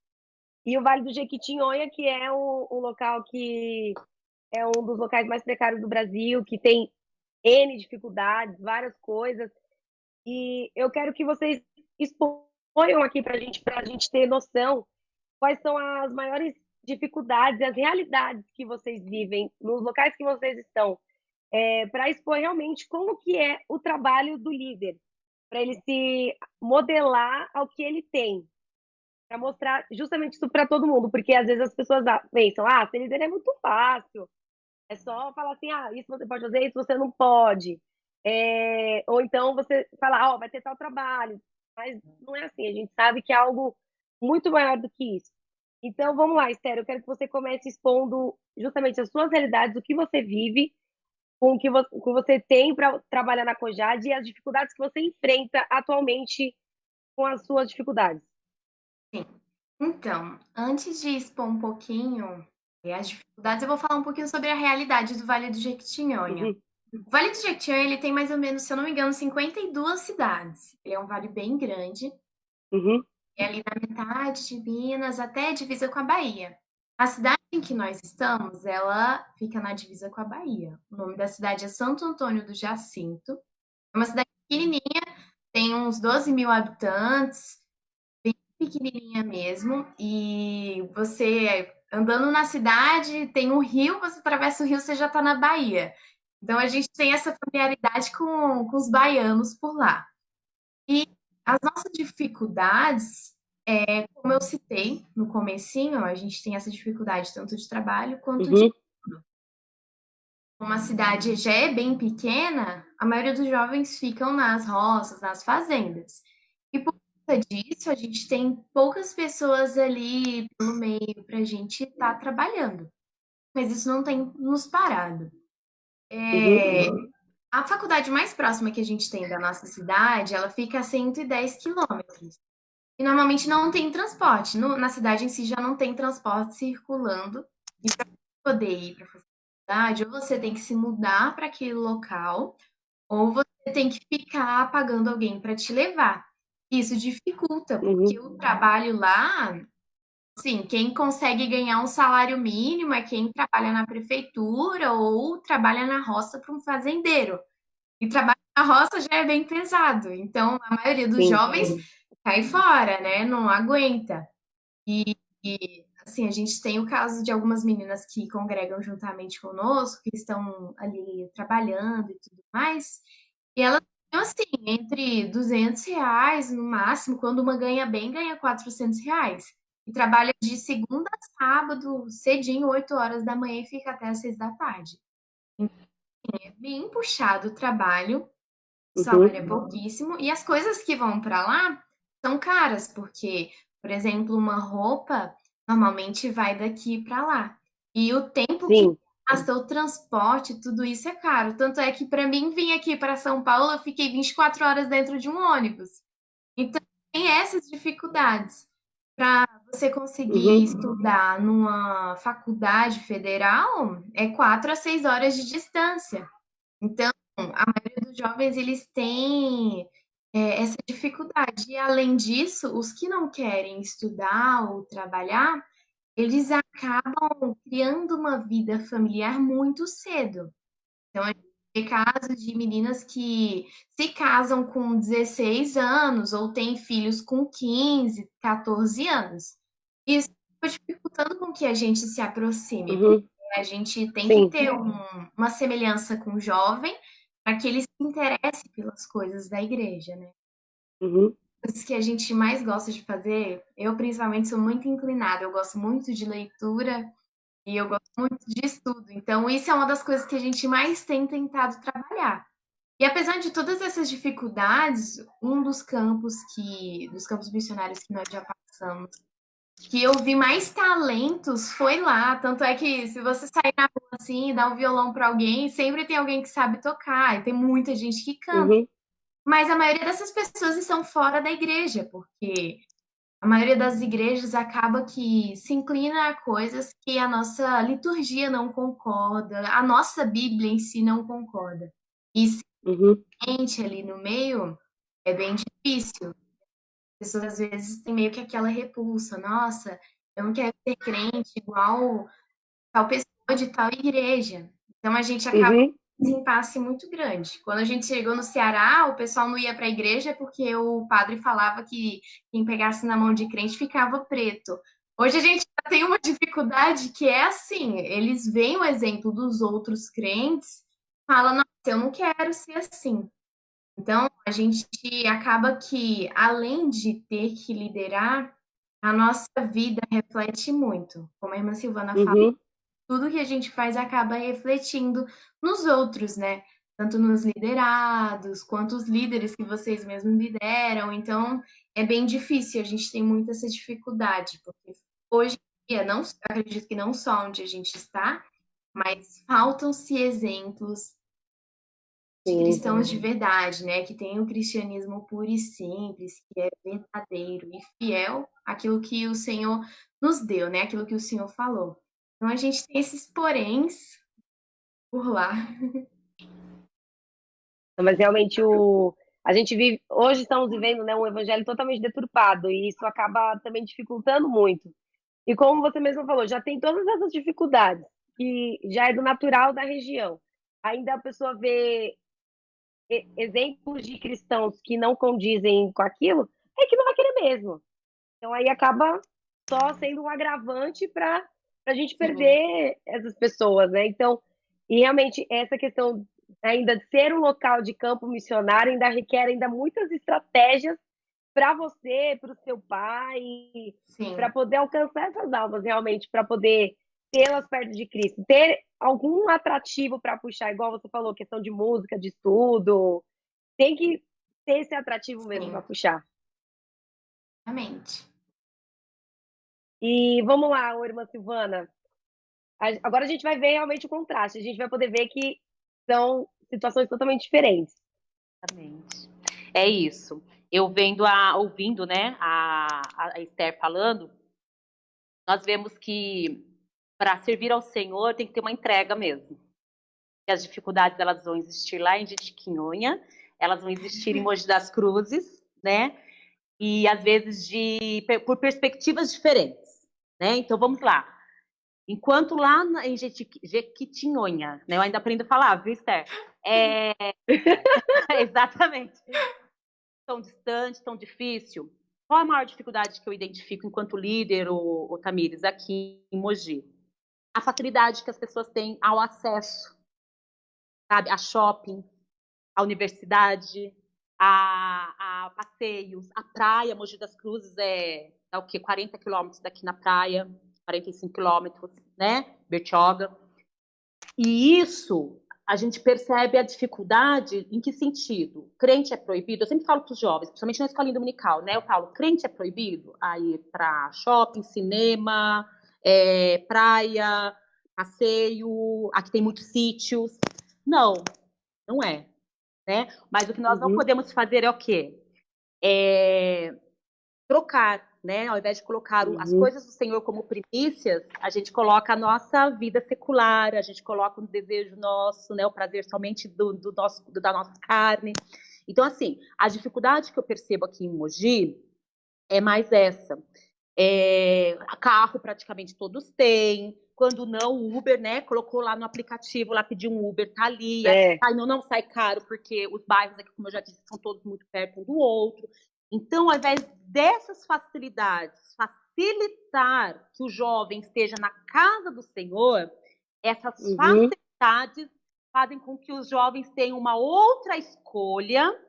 E o Vale do Jequitinhonha, que é um local que é um dos locais mais precários do Brasil, que tem N dificuldades, várias coisas. E eu quero que vocês exponham aqui para a gente ter noção quais são as maiores dificuldades e as realidades que vocês vivem nos locais que vocês estão, para expor realmente como que é o trabalho do líder, para ele se modelar ao que ele tem, para mostrar justamente isso para todo mundo, porque às vezes as pessoas pensam, ser líder é muito fácil, é só falar assim, isso você pode fazer, isso você não pode. Ou então você fala, vai ter tal trabalho. Mas não é assim, a gente sabe que é algo muito maior do que isso. Então, vamos lá, Esther, eu quero que você comece expondo justamente as suas realidades, o que você vive, com o que você tem para trabalhar na Cojade e as dificuldades que você enfrenta atualmente com as suas dificuldades. Sim. Então, antes de expor um pouquinho as dificuldades, eu vou falar um pouquinho sobre a realidade do Vale do Jequitinhonha. O Vale do Jequitinhonha, ele tem mais ou menos, se eu não me engano, 52 cidades. Ele é um vale bem grande. É ali na metade de Minas, até a divisa com a Bahia. A cidade em que nós estamos, ela fica na divisa com a Bahia. O nome da cidade é Santo Antônio do Jacinto. É uma cidade pequenininha, tem uns 12 mil habitantes, bem pequenininha mesmo. E você, andando na cidade, tem um rio, você atravessa o rio, você já está na Bahia. Então, a gente tem essa familiaridade com os baianos por lá. E as nossas dificuldades, como eu citei no comecinho, a gente tem essa dificuldade tanto de trabalho quanto de estudo. Uma cidade já é bem pequena, a maioria dos jovens ficam nas roças, nas fazendas. E por conta disso, a gente tem poucas pessoas ali pelo meio para a gente estar trabalhando. Mas isso não tem nos parado. A faculdade mais próxima que a gente tem da nossa cidade, ela fica a 110 quilômetros. E normalmente não tem transporte. Na cidade em si já não tem transporte circulando. E para poder ir para cidade, ou você tem que se mudar para aquele local, ou você tem que ficar pagando alguém para te levar. Isso dificulta, porque o trabalho lá, sim, quem consegue ganhar um salário mínimo é quem trabalha na prefeitura ou trabalha na roça para um fazendeiro. E trabalhar na roça já é bem pesado. Então, a maioria dos Sim. jovens cai fora, né? Não aguenta. E, assim, a gente tem o caso de algumas meninas que congregam juntamente conosco, que estão ali trabalhando e tudo mais. E elas ganham, assim, entre R$ 200 no máximo. Quando uma ganha bem, ganha R$ 400. E trabalha de segunda a sábado, cedinho, 8 horas da manhã e fica até às 6 da tarde. Então, é bem puxado o trabalho, o salário é pouquíssimo, e as coisas que vão para lá são caras, porque, por exemplo, uma roupa normalmente vai daqui para lá. E o tempo que Sim. gasta, o transporte, tudo isso é caro. Tanto é que para mim vir aqui para São Paulo, eu fiquei 24 horas dentro de um ônibus. Então, tem essas dificuldades. Para você conseguir estudar numa faculdade federal, é 4 a 6 horas de distância. Então, a maioria dos jovens, eles têm essa dificuldade. E, além disso, os que não querem estudar ou trabalhar, eles acabam criando uma vida familiar muito cedo. Então, a gente vê casos de meninas que se casam com 16 anos ou têm filhos com 15, 14 anos. Isso está dificultando com que a gente se aproxime, porque a gente tem que ter uma semelhança com o jovem para que ele se interesse pelas coisas da igreja, né? Coisas que a gente mais gosta de fazer, eu principalmente sou muito inclinada, eu gosto muito de leitura e eu gosto muito de estudo. Então, isso é uma das coisas que a gente mais tem tentado trabalhar. E apesar de todas essas dificuldades, um dos campos missionários que nós já passamos, que eu vi mais talentos foi lá. Tanto é que se você sair na rua assim e dar um violão para alguém, sempre tem alguém que sabe tocar, e tem muita gente que canta. Mas a maioria dessas pessoas estão fora da igreja, porque a maioria das igrejas acaba que se inclina a coisas que a nossa liturgia não concorda, a nossa Bíblia em si não concorda. E se gente ali no meio é bem difícil. As pessoas às vezes têm meio que aquela repulsa, nossa, eu não quero ser crente igual tal pessoa de tal igreja. Então a gente acaba com um impasse muito grande. Quando a gente chegou no Ceará, o pessoal não ia para a igreja porque o padre falava que quem pegasse na mão de crente ficava preto. Hoje a gente tem uma dificuldade que é assim, eles veem o exemplo dos outros crentes, falam, nossa, eu não quero ser assim. Então, a gente acaba que, além de ter que liderar, a nossa vida reflete muito. Como a irmã Silvana falou, tudo que a gente faz acaba refletindo nos outros, né? Tanto nos liderados, quanto os líderes que vocês mesmos lideram. Então, é bem difícil, a gente tem muita essa dificuldade, porque hoje em dia, não, acredito que não só onde a gente está, mas faltam-se exemplos de cristãos de verdade, né? Que tem o cristianismo puro e simples, que é verdadeiro e fiel àquilo que o Senhor nos deu, né? Aquilo que o Senhor falou. Então a gente tem esses poréns por lá. Mas realmente a gente vive, hoje estamos vivendo, né, um evangelho totalmente deturpado e isso acaba também dificultando muito. E como você mesmo falou, já tem todas essas dificuldades, que já é do natural da região. Ainda a pessoa vê exemplos de cristãos que não condizem com aquilo, é que não vai querer mesmo. Então aí acaba só sendo um agravante para a gente perder essas pessoas, né? Então, e realmente essa questão ainda de ser um local de campo missionário ainda requer ainda muitas estratégias para você, para o seu pai, para poder alcançar essas almas realmente, para poder tê-las perto de Cristo, ter algum atrativo para puxar, igual você falou, questão de música, de estudo, tem que ter esse atrativo mesmo para puxar. Exatamente. E vamos lá, irmã Silvana. Agora a gente vai ver realmente o contraste. A gente vai poder ver que são situações totalmente diferentes. Exatamente. É isso. Eu ouvindo, né, a Esther falando, nós vemos que para servir ao Senhor tem que ter uma entrega mesmo. E as dificuldades, elas vão existir lá em Jequitinhonha, elas vão existir em Mogi das Cruzes, né? E às vezes por perspectivas diferentes, né? Então vamos lá. Enquanto lá em Jequitinhonha, né? Eu ainda aprendo a falar, viu, Esther? Exatamente. Tão distante, tão difícil. Qual a maior dificuldade que eu identifico enquanto líder, o Tamires, aqui em Mogi? A facilidade que as pessoas têm ao acesso, sabe, a shoppings, a universidade, a passeios, a praia. Mogi das Cruzes dá o quê? 40 quilômetros daqui na praia, 45 quilômetros, né? Bertioga. E isso, a gente percebe a dificuldade em que sentido? Crente é proibido? Eu sempre falo para os jovens, principalmente na escolinha dominical, né? Eu falo, crente é proibido a ir para shopping, cinema, praia, passeio, aqui tem muitos sítios. Não, não é, né? Mas o que nós não podemos fazer é o quê? Trocar, né? Ao invés de colocar as coisas do Senhor como primícias, a gente coloca a nossa vida secular, a gente coloca o desejo nosso, né? O prazer somente da nossa carne. Então, assim, a dificuldade que eu percebo aqui em Mogi é mais essa. Carro praticamente todos têm. Quando não, o Uber, né? Colocou lá no aplicativo, lá pediu um Uber, tá ali. Não sai caro, porque os bairros aqui, como eu já disse, são todos muito perto um do outro. Então, ao invés dessas facilidades, facilitar que o jovem esteja na casa do Senhor, essas facilidades fazem com que os jovens tenham uma outra escolha,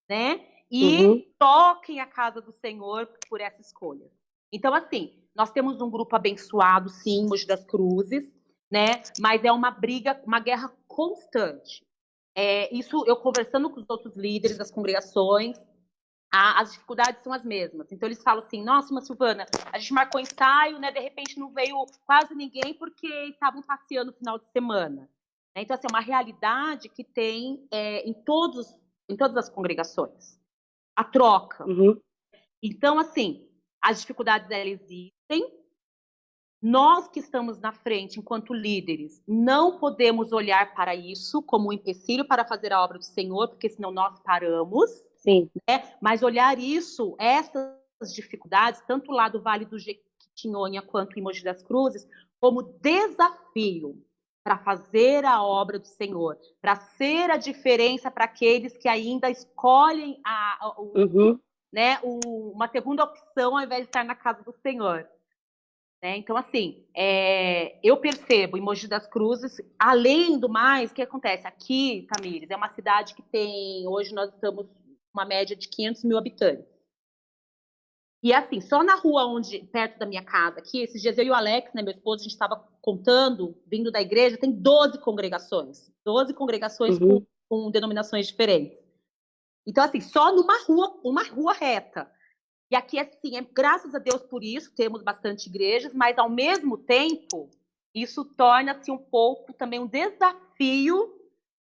né? E toquem a casa do Senhor por essas escolhas. Então, assim, nós temos um grupo abençoado, sim, Mogi das Cruzes, né? Mas é uma briga, uma guerra constante. Isso eu conversando com os outros líderes das congregações, as dificuldades são as mesmas. Então eles falam assim, nossa, irmã Silvana, a gente marcou ensaio, né? De repente não veio quase ninguém porque estavam passeando no final de semana. Então, assim, é uma realidade que tem em todas as congregações. A troca. Então, assim, as dificuldades, elas existem. Nós que estamos na frente, enquanto líderes, não podemos olhar para isso como um empecilho para fazer a obra do Senhor, porque senão nós paramos. Sim. Né? Mas olhar essas dificuldades, tanto lá do Vale do Jequitinhonha quanto em Mogi das Cruzes, como desafio para fazer a obra do Senhor, para ser a diferença para aqueles que ainda escolhem né, uma segunda opção ao invés de estar na casa do Senhor. Né? Então, assim, eu percebo em Mogi das Cruzes, além do mais, o que acontece? Aqui, Tamires, é uma cidade que hoje nós estamos uma média de 500 mil habitantes. E assim, só na rua perto da minha casa aqui, esses dias eu e o Alex, né, meu esposo, a gente estava contando, vindo da igreja, tem 12 congregações. 12 congregações com denominações diferentes. Então, assim, só uma rua reta. E aqui, assim, graças a Deus por isso, temos bastante igrejas, mas ao mesmo tempo, isso torna-se um pouco também um desafio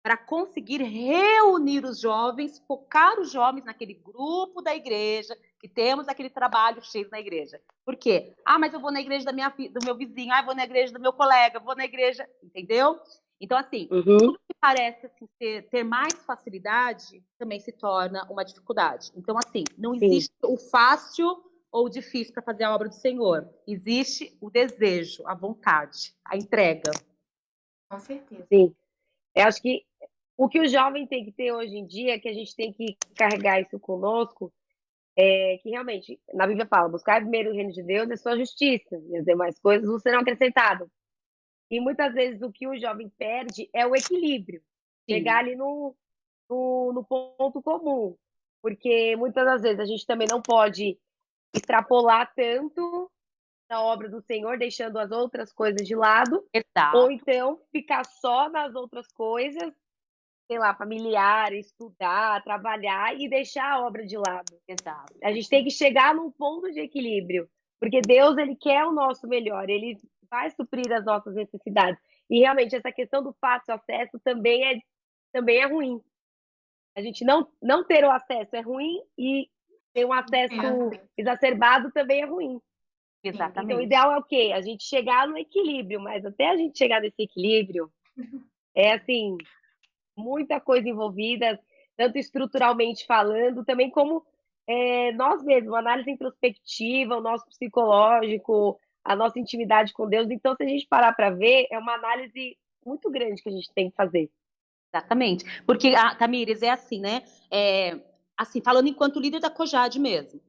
para conseguir reunir os jovens, focar os jovens naquele grupo da igreja, que temos aquele trabalho X na igreja. Por quê? Mas eu vou na igreja do meu vizinho, eu vou na igreja do meu colega, vou na igreja, entendeu? Então, assim, tudo que parece assim, ter mais facilidade também se torna uma dificuldade. Então, assim, não existe o fácil ou o difícil para fazer a obra do Senhor. Existe o desejo, a vontade, a entrega. Com certeza. Sim. Eu acho que o que o jovem tem que ter hoje em dia, que a gente tem que carregar isso conosco, é que realmente, na Bíblia fala, buscar primeiro o reino de Deus e sua justiça, e as demais coisas não serão acrescentadas. E muitas vezes o que o jovem perde é o equilíbrio, chegar ali no ponto comum, porque muitas das vezes a gente também não pode extrapolar tanto na obra do Senhor, deixando as outras coisas de lado, ou então ficar só nas outras coisas, sei lá, familiar, estudar, trabalhar e deixar a obra de lado. Exato. A gente tem que chegar num ponto de equilíbrio, porque Deus, ele quer o nosso melhor, ele vai suprir as nossas necessidades. E realmente essa questão do fácil acesso também é ruim. A gente não ter o acesso é ruim e ter um acesso exacerbado também é ruim. Então, o Exatamente. ideal é o quê? A gente chegar no equilíbrio, mas até a gente chegar nesse equilíbrio, é assim, muita coisa envolvida, tanto estruturalmente falando, também como nós mesmos, uma análise introspectiva, o nosso psicológico, a nossa intimidade com Deus. Então, se a gente parar para ver, é uma análise muito grande que a gente tem que fazer. Exatamente. Porque, Tamires, é assim, né? Assim, falando enquanto líder da COJAD mesmo.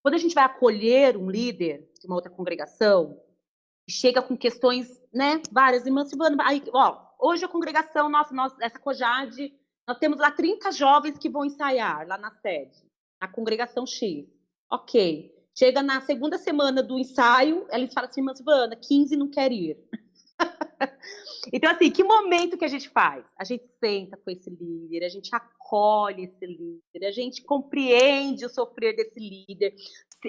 Quando a gente vai acolher um líder de uma outra congregação, chega com questões, né, várias, irmãs Silvana, aí, ó, hoje a congregação, essa COJAD, nós temos lá 30 jovens que vão ensaiar lá na sede, na congregação X. Ok. Chega na segunda semana do ensaio, eles falam assim, irmã Silvana, 15 não quer ir. Então, assim, que momento que a gente faz? A gente senta com esse líder, a gente acolhe esse líder, a gente compreende o sofrer desse líder,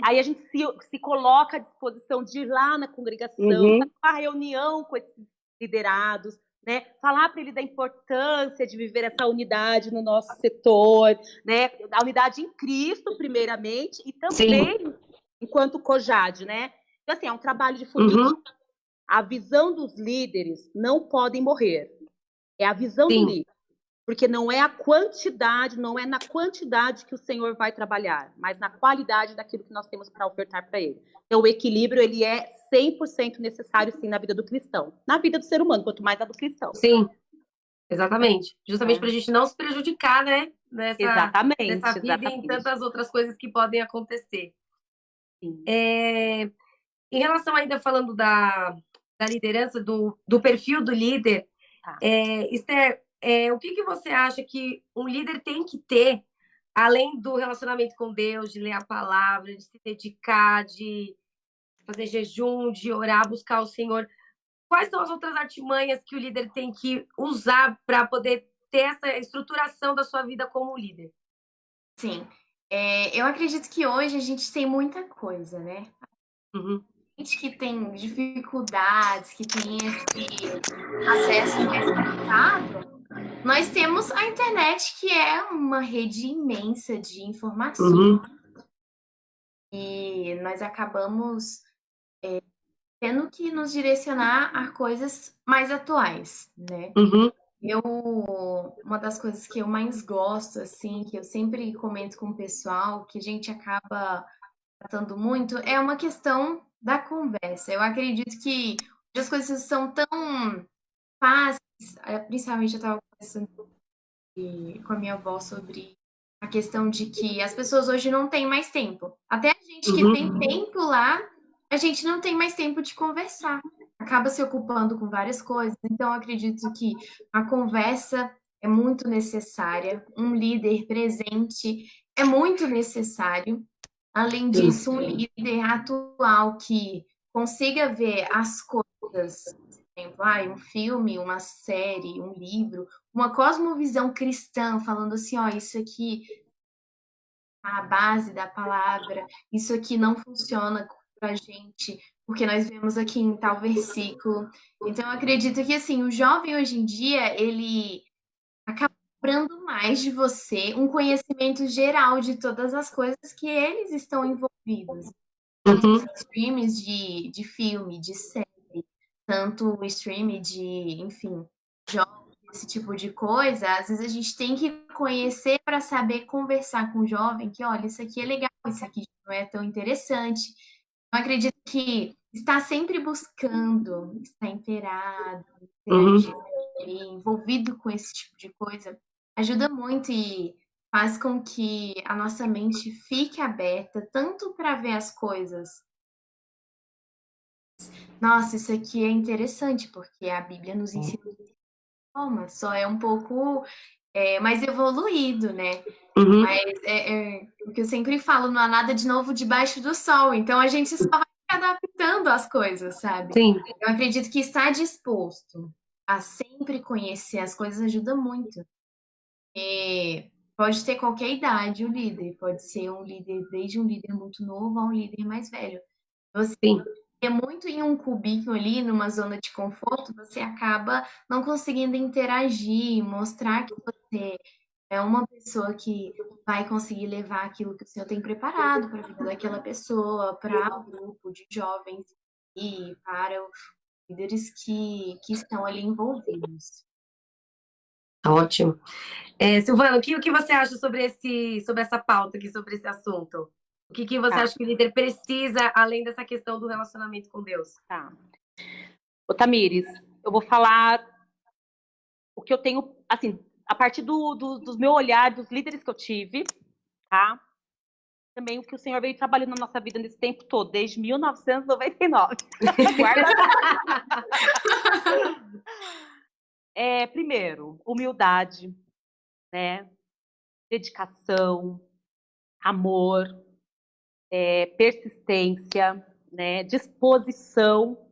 aí a gente se coloca à disposição de ir lá na congregação, a reunião com esses liderados, né? Falar para ele da importância de viver essa unidade no nosso setor, né? A unidade em Cristo, primeiramente, e também enquanto COJAD, né? Então, assim, é um trabalho de formiguinha. A visão dos líderes não podem morrer. É a visão do líder. Porque não é a quantidade, não é na quantidade que o Senhor vai trabalhar, mas na qualidade daquilo que nós temos para ofertar para ele. Então, o equilíbrio, ele é 100% necessário, sim, na vida do cristão. Na vida do ser humano, quanto mais na do cristão. Sim, exatamente. Justamente para a gente não se prejudicar, né? Nessa vida e em tantas outras coisas que podem acontecer. Sim. Em relação ainda falando da liderança, do perfil do líder, Esther, o que você acha que um líder tem que ter, além do relacionamento com Deus, de ler a palavra, de se dedicar, de fazer jejum, de orar, buscar o Senhor? Quais são as outras artimanhas que o líder tem que usar para poder ter essa estruturação da sua vida como líder? Sim, eu acredito que hoje a gente tem muita coisa, né? Gente que tem dificuldades, que tem esse acesso mais limitado, nós temos a internet, que é uma rede imensa de informações. E nós acabamos tendo que nos direcionar a coisas mais atuais, né? Uma das coisas que eu mais gosto, assim, que eu sempre comento com o pessoal, que a gente acaba tratando muito, é uma questão da conversa. Eu acredito que as coisas são tão fáceis, principalmente eu estava conversando com a minha avó sobre a questão de que as pessoas hoje não têm mais tempo. Até a gente que tem tempo lá, a gente não tem mais tempo de conversar. Acaba se ocupando com várias coisas. Então, eu acredito que a conversa é muito necessária. Um líder presente é muito necessário. Além disso, um líder atual que consiga ver as coisas, por exemplo, um filme, uma série, um livro, uma cosmovisão cristã, falando assim, ó, isso aqui é a base da palavra, isso aqui não funciona pra gente, porque nós vemos aqui em tal versículo. Então, eu acredito que, assim, o jovem hoje em dia, ele acaba cobrando mais de você um conhecimento geral de todas as coisas que eles estão envolvidos. Tanto streams de filme, de série, tanto stream de, enfim, jogos, esse tipo de coisa. Às vezes a gente tem que conhecer para saber conversar com o jovem que, olha, isso aqui é legal, isso aqui não é tão interessante. Eu acredito que estar sempre buscando, estar inteirado, envolvido com esse tipo de coisa, ajuda muito e faz com que a nossa mente fique aberta, tanto para ver as coisas. Nossa, isso aqui é interessante, porque a Bíblia nos ensina forma, só é um pouco mais evoluído, né? Mas o que eu sempre falo, não há nada de novo debaixo do sol, então a gente só vai se adaptando às coisas, sabe? Eu acredito que estar disposto a sempre conhecer as coisas ajuda muito. E pode ter qualquer idade o líder, pode ser um líder, desde um líder muito novo a um líder mais velho. Você é muito em um cubículo ali, numa zona de conforto, você acaba não conseguindo interagir, mostrar que você é uma pessoa que vai conseguir levar aquilo que o Senhor tem preparado para a vida daquela pessoa, para o grupo de jovens e para os líderes que estão ali envolvidos. Ótimo. Silvana, o que você acha sobre essa pauta aqui, sobre esse assunto? O que você Tá. acha que o líder precisa, além dessa questão do relacionamento com Deus? Tá. Ô, Tamires, eu vou falar o que eu tenho, assim, a partir do meu olhar, dos líderes que eu tive, tá? Também o que o Senhor veio trabalhando na nossa vida nesse tempo todo, desde 1999. Guarda. Primeiro, humildade, né? Dedicação, amor, persistência, né? Disposição,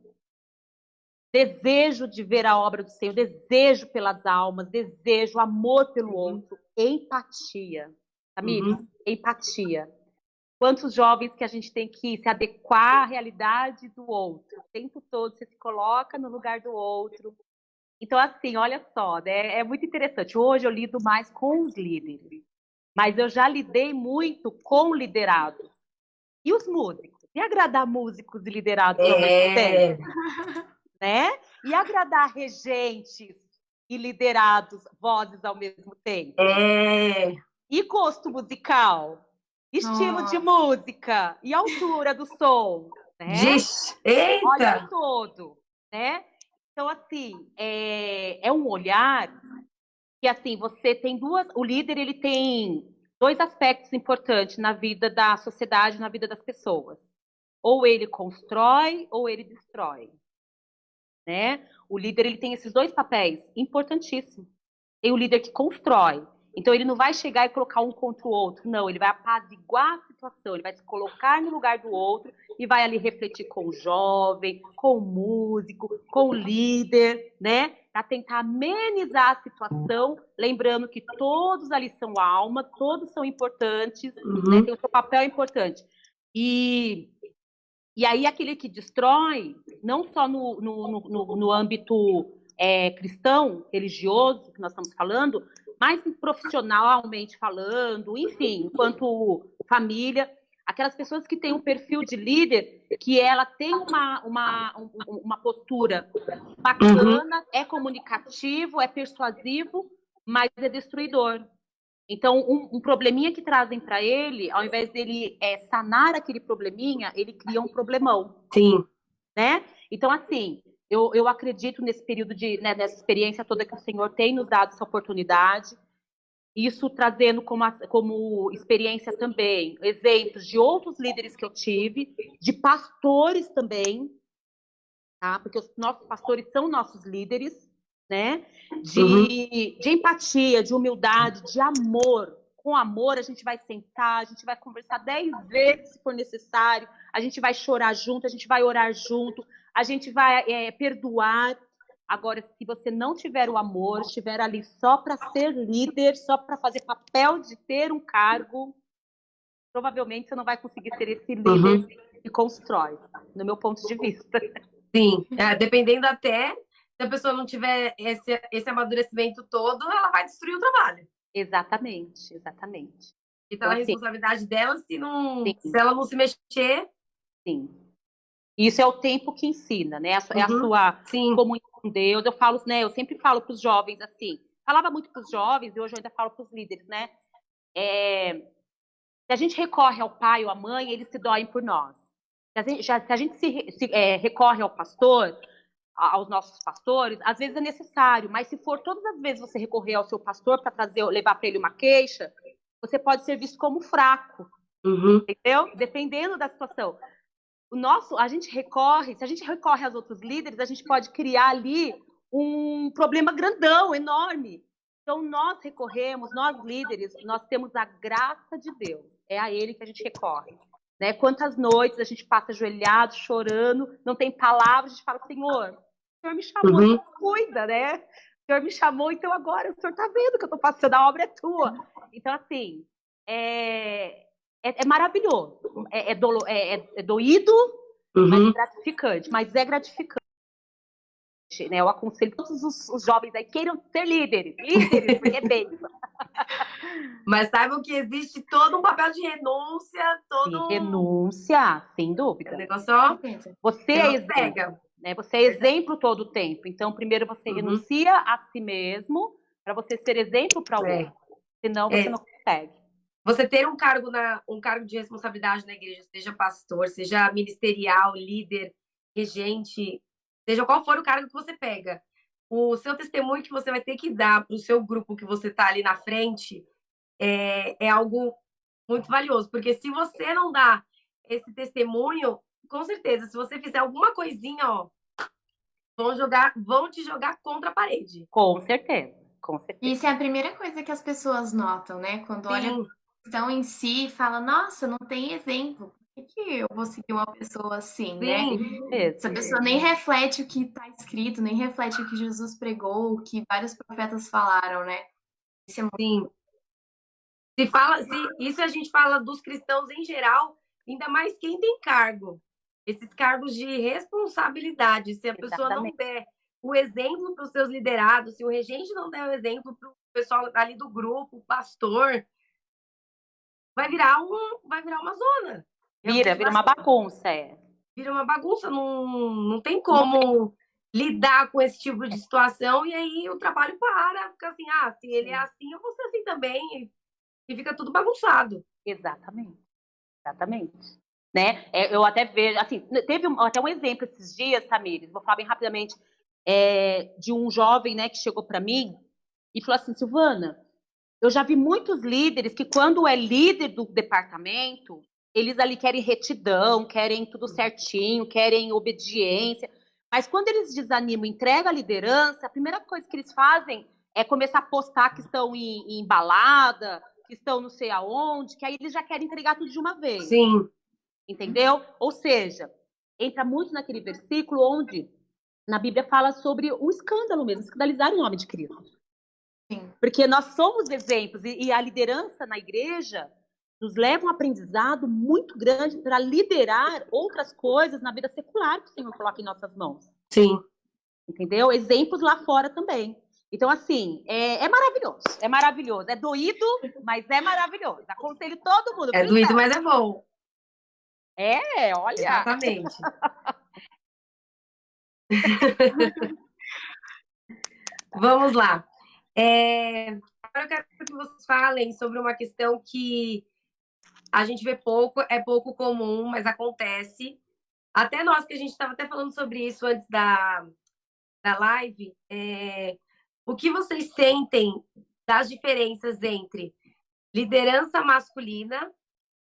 desejo de ver a obra do Senhor, desejo pelas almas, desejo, amor pelo outro, empatia. Tamires, empatia. Quantos jovens que a gente tem que se adequar à realidade do outro? O tempo todo você se coloca no lugar do outro. Então, assim, olha só, né? É muito interessante. Hoje eu lido mais com os líderes, mas eu já lidei muito com liderados. E os músicos? E agradar músicos e liderados ao mesmo tempo? Né? E agradar regentes e liderados, vozes ao mesmo tempo? E gosto musical? Estilo de música? E altura do som? Né? Eita! Olha o todo, né? Então, assim, é um olhar que, assim, você tem o líder, ele tem dois aspectos importantes na vida da sociedade, na vida das pessoas. Ou ele constrói, ou ele destrói, né? O líder, ele tem esses dois papéis importantíssimos. Tem o líder que constrói. Então, ele não vai chegar e colocar um contra o outro. Não, ele vai apaziguar a situação. Ele vai se colocar no lugar do outro e vai ali refletir com o jovem, com o músico, com o líder, né? Para tentar amenizar a situação, lembrando que todos ali são almas, todos são importantes, né? Tem o seu papel importante. E aí, aquele que destrói, não só no âmbito cristão, religioso, que nós estamos falando, mas profissionalmente falando, enfim, enquanto família, aquelas pessoas que têm um perfil de líder, que ela tem uma postura bacana, é comunicativo, é persuasivo, mas é destruidor. Então, um probleminha que trazem para ele, ao invés dele sanar aquele probleminha, ele cria um problemão. Sim. Né? Então, assim, eu acredito nesse período nessa experiência toda que o Senhor tem nos dado essa oportunidade, isso trazendo como experiência também exemplos de outros líderes que eu tive, de pastores também, tá? Porque os nossos pastores são nossos líderes, né? De empatia, de humildade, de amor. Com amor, a gente vai sentar, a gente vai conversar 10 vezes se for necessário, a gente vai chorar junto, a gente vai orar junto, a gente vai perdoar. Agora, se você não tiver o amor, estiver ali só para ser líder, só para fazer papel de ter um cargo, provavelmente você não vai conseguir ser esse líder que constrói, no meu ponto de vista. Sim, dependendo até, se a pessoa não tiver esse amadurecimento todo, ela vai destruir o trabalho. Exatamente, exatamente. Então, a responsabilidade dela, se ela não se mexer... Sim. Isso é o tempo que ensina, né? É a sua comunhão com Deus. Eu falo, né? Eu sempre falo para os jovens assim. Falava muito para os jovens e hoje eu ainda falo para os líderes, né? Se a gente recorre ao pai ou à mãe, eles se doem por nós. Se a gente recorre ao pastor, aos nossos pastores, às vezes é necessário, mas se for todas as vezes você recorrer ao seu pastor para levar para ele uma queixa, você pode ser visto como fraco, entendeu? Dependendo da situação. Se a gente recorre aos outros líderes, a gente pode criar ali um problema grandão, enorme. Então, nós líderes, nós temos a graça de Deus. É a Ele que a gente recorre. Né? Quantas noites a gente passa ajoelhado, chorando, não tem palavras, a gente fala, Senhor, o Senhor me chamou, Senhor cuida, né? O Senhor me chamou, então agora o Senhor está vendo que eu estou passando, a obra é tua. Então, assim, é maravilhoso. É doído, mas é gratificante. né? Eu aconselho todos os jovens aí queiram ser líderes, porque é bênção. Mas saibam que existe todo um papel de renúncia, Sim, renúncia, sem dúvida. O negócio, ó, você é exemplo, né? Você é exemplo todo o tempo. Então, primeiro você renuncia a si mesmo para você ser exemplo para o outro. Senão você não consegue. Você ter um cargo de responsabilidade na igreja, seja pastor, seja ministerial, líder, regente, seja qual for o cargo que você pega, o seu testemunho que você vai ter que dar para o seu grupo que você está ali na frente é algo muito valioso, porque se você não dá esse testemunho, com certeza, se você fizer alguma coisinha, ó, vão te jogar contra a parede. Com certeza, com certeza. Isso é a primeira coisa que as pessoas notam, né? Quando olham a questão em si e falam, nossa, não tem exemplo. Por que eu vou seguir uma pessoa assim, né? Essa pessoa nem reflete o que está escrito, nem reflete o que Jesus pregou, o que vários profetas falaram, né? Isso é muito... Sim. Isso a gente fala dos cristãos em geral, ainda mais quem tem cargo. Esses cargos de responsabilidade. Se a pessoa não der o exemplo para os seus liderados, se o regente não der o exemplo para o pessoal ali do grupo, o pastor, vai virar uma zona. Vira uma bagunça, Vira uma bagunça, não tem como lidar com esse tipo de situação, e aí o trabalho fica assim, se ele é assim, eu vou ser assim também, e fica tudo bagunçado. Exatamente. Né? Eu até vejo, assim, teve até um exemplo esses dias, Tamires, vou falar bem rapidamente, de um jovem, né, que chegou para mim e falou assim, Silvana, eu já vi muitos líderes que quando é líder do departamento, eles ali querem retidão, querem tudo certinho, querem obediência, mas quando eles desanimam, entregam a liderança, a primeira coisa que eles fazem é começar a postar que estão em balada, que estão não sei aonde, que aí eles já querem entregar tudo de uma vez. Sim. Entendeu? Ou seja, entra muito naquele versículo onde na Bíblia fala sobre o escândalo mesmo, escandalizar o nome de Cristo. Sim. Porque nós somos exemplos e a liderança na igreja nos leva a um aprendizado muito grande para liderar outras coisas na vida secular que o Senhor coloca em nossas mãos. Sim. Entendeu? Exemplos lá fora também. Então, assim, é maravilhoso. É doído, mas é maravilhoso. Aconselho todo mundo. É doído, mas é bom. Olha. Exatamente. Vamos lá. Agora eu quero que vocês falem sobre uma questão que a gente vê pouco, é pouco comum, mas acontece. Até nós, que a gente estava até falando sobre isso antes da live, o que vocês sentem das diferenças entre liderança masculina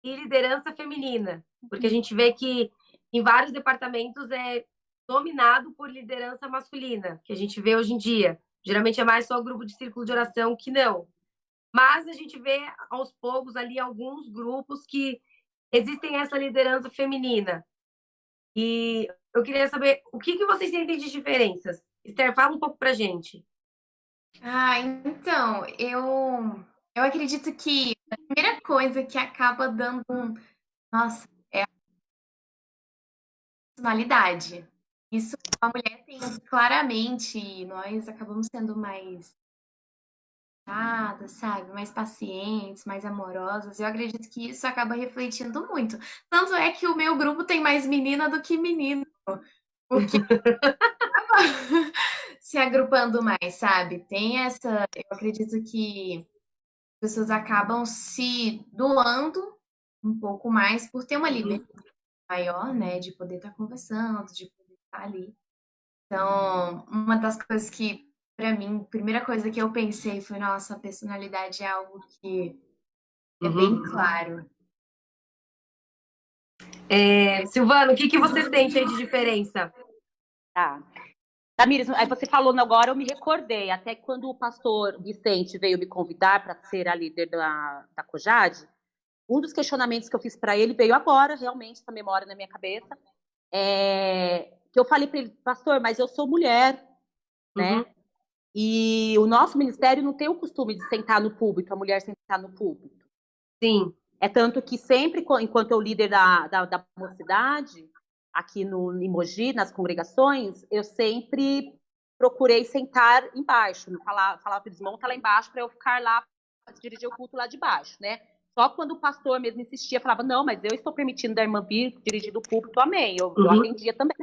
e liderança feminina? Porque a gente vê que em vários departamentos é dominado por liderança masculina, que a gente vê hoje em dia. Geralmente é mais só o grupo de círculo de oração que não. Mas a gente vê aos poucos ali alguns grupos que existem essa liderança feminina. E eu queria saber o que vocês sentem de diferenças. Esther, fala um pouco pra gente. Então, eu acredito que a primeira coisa que acaba dando nossa, é a personalidade. Isso a mulher tem claramente, e nós acabamos sendo mais sabe, mais pacientes, mais amorosas. Eu acredito que isso acaba refletindo muito. Tanto é que o meu grupo tem mais menina do que menino. Porque acaba se agrupando mais, sabe? Tem essa. Eu acredito que as pessoas acabam se doando um pouco mais por ter uma liberdade maior, né? De poder estar conversando, de poder estar ali. Então, uma das coisas que, pra mim, a primeira coisa que eu pensei foi, nossa, a personalidade é algo que é bem claro. Silvana, o que você sente aí de diferença? Tá. Tamires, aí você falou agora, eu me recordei, até quando o pastor Vicente veio me convidar para ser a líder da COJAD, um dos questionamentos que eu fiz para ele veio agora, realmente, essa memória na minha cabeça, que eu falei para ele, pastor, mas eu sou mulher, né? E o nosso ministério não tem o costume de sentar no púlpito, a mulher sentar no púlpito. Sim. É tanto que sempre, enquanto eu líder da mocidade, aqui em Mogi, nas congregações, eu sempre procurei sentar embaixo, falava para eles, monta lá embaixo para eu ficar lá, dirigir o culto lá de baixo, né? Só quando o pastor mesmo insistia, falava, não, mas eu estou permitindo da irmã vir dirigir o púlpito, amém. Eu atendia também.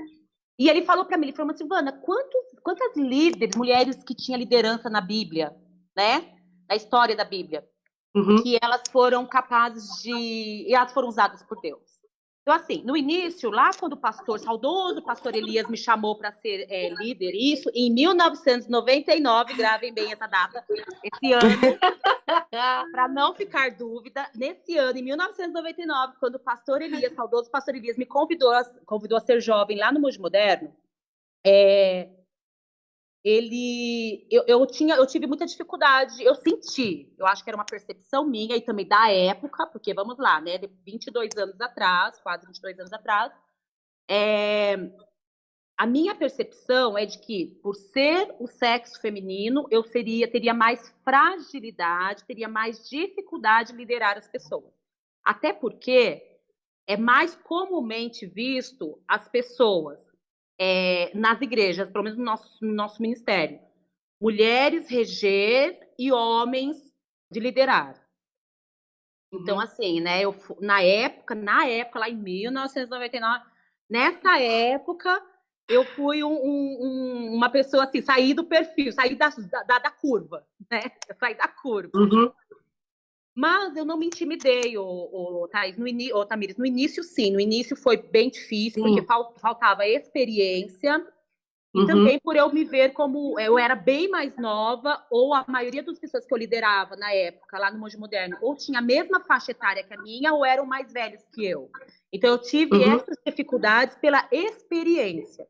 E ele falou para mim, ele falou, Silvana, quantas líderes, mulheres que tinham liderança na Bíblia, né? Na história da Bíblia, que elas foram capazes e elas foram usadas por Deus. Então, assim, no início, lá quando o saudoso pastor Elias me chamou para ser líder, isso em 1999, gravem bem essa data, esse ano, para não ficar dúvida, nesse ano, em 1999, quando o pastor Elias, saudoso pastor Elias, me convidou a ser jovem lá no Mogi Moderno, eu tive muita dificuldade, eu acho que era uma percepção minha e também da época, porque vamos lá, né, de 22 anos atrás, quase 22 anos atrás, a minha percepção é de que, por ser o sexo feminino, eu teria mais fragilidade, teria mais dificuldade de liderar as pessoas. Até porque é mais comumente visto as pessoas nas igrejas, pelo menos no nosso ministério, mulheres reger e homens de liderar. Então, assim, né, na época, lá em 1999, nessa época, eu fui uma pessoa assim, saí do perfil, saí da curva, né? Eu saí da curva. Mas eu não me intimidei, Tamires. No início, sim. No início foi bem difícil, porque faltava experiência. E também por eu me ver como... Eu era bem mais nova, ou a maioria das pessoas que eu liderava na época, lá no Mogi Moderno, ou tinha a mesma faixa etária que a minha, ou eram mais velhos que eu. Então, eu tive essas dificuldades pela experiência.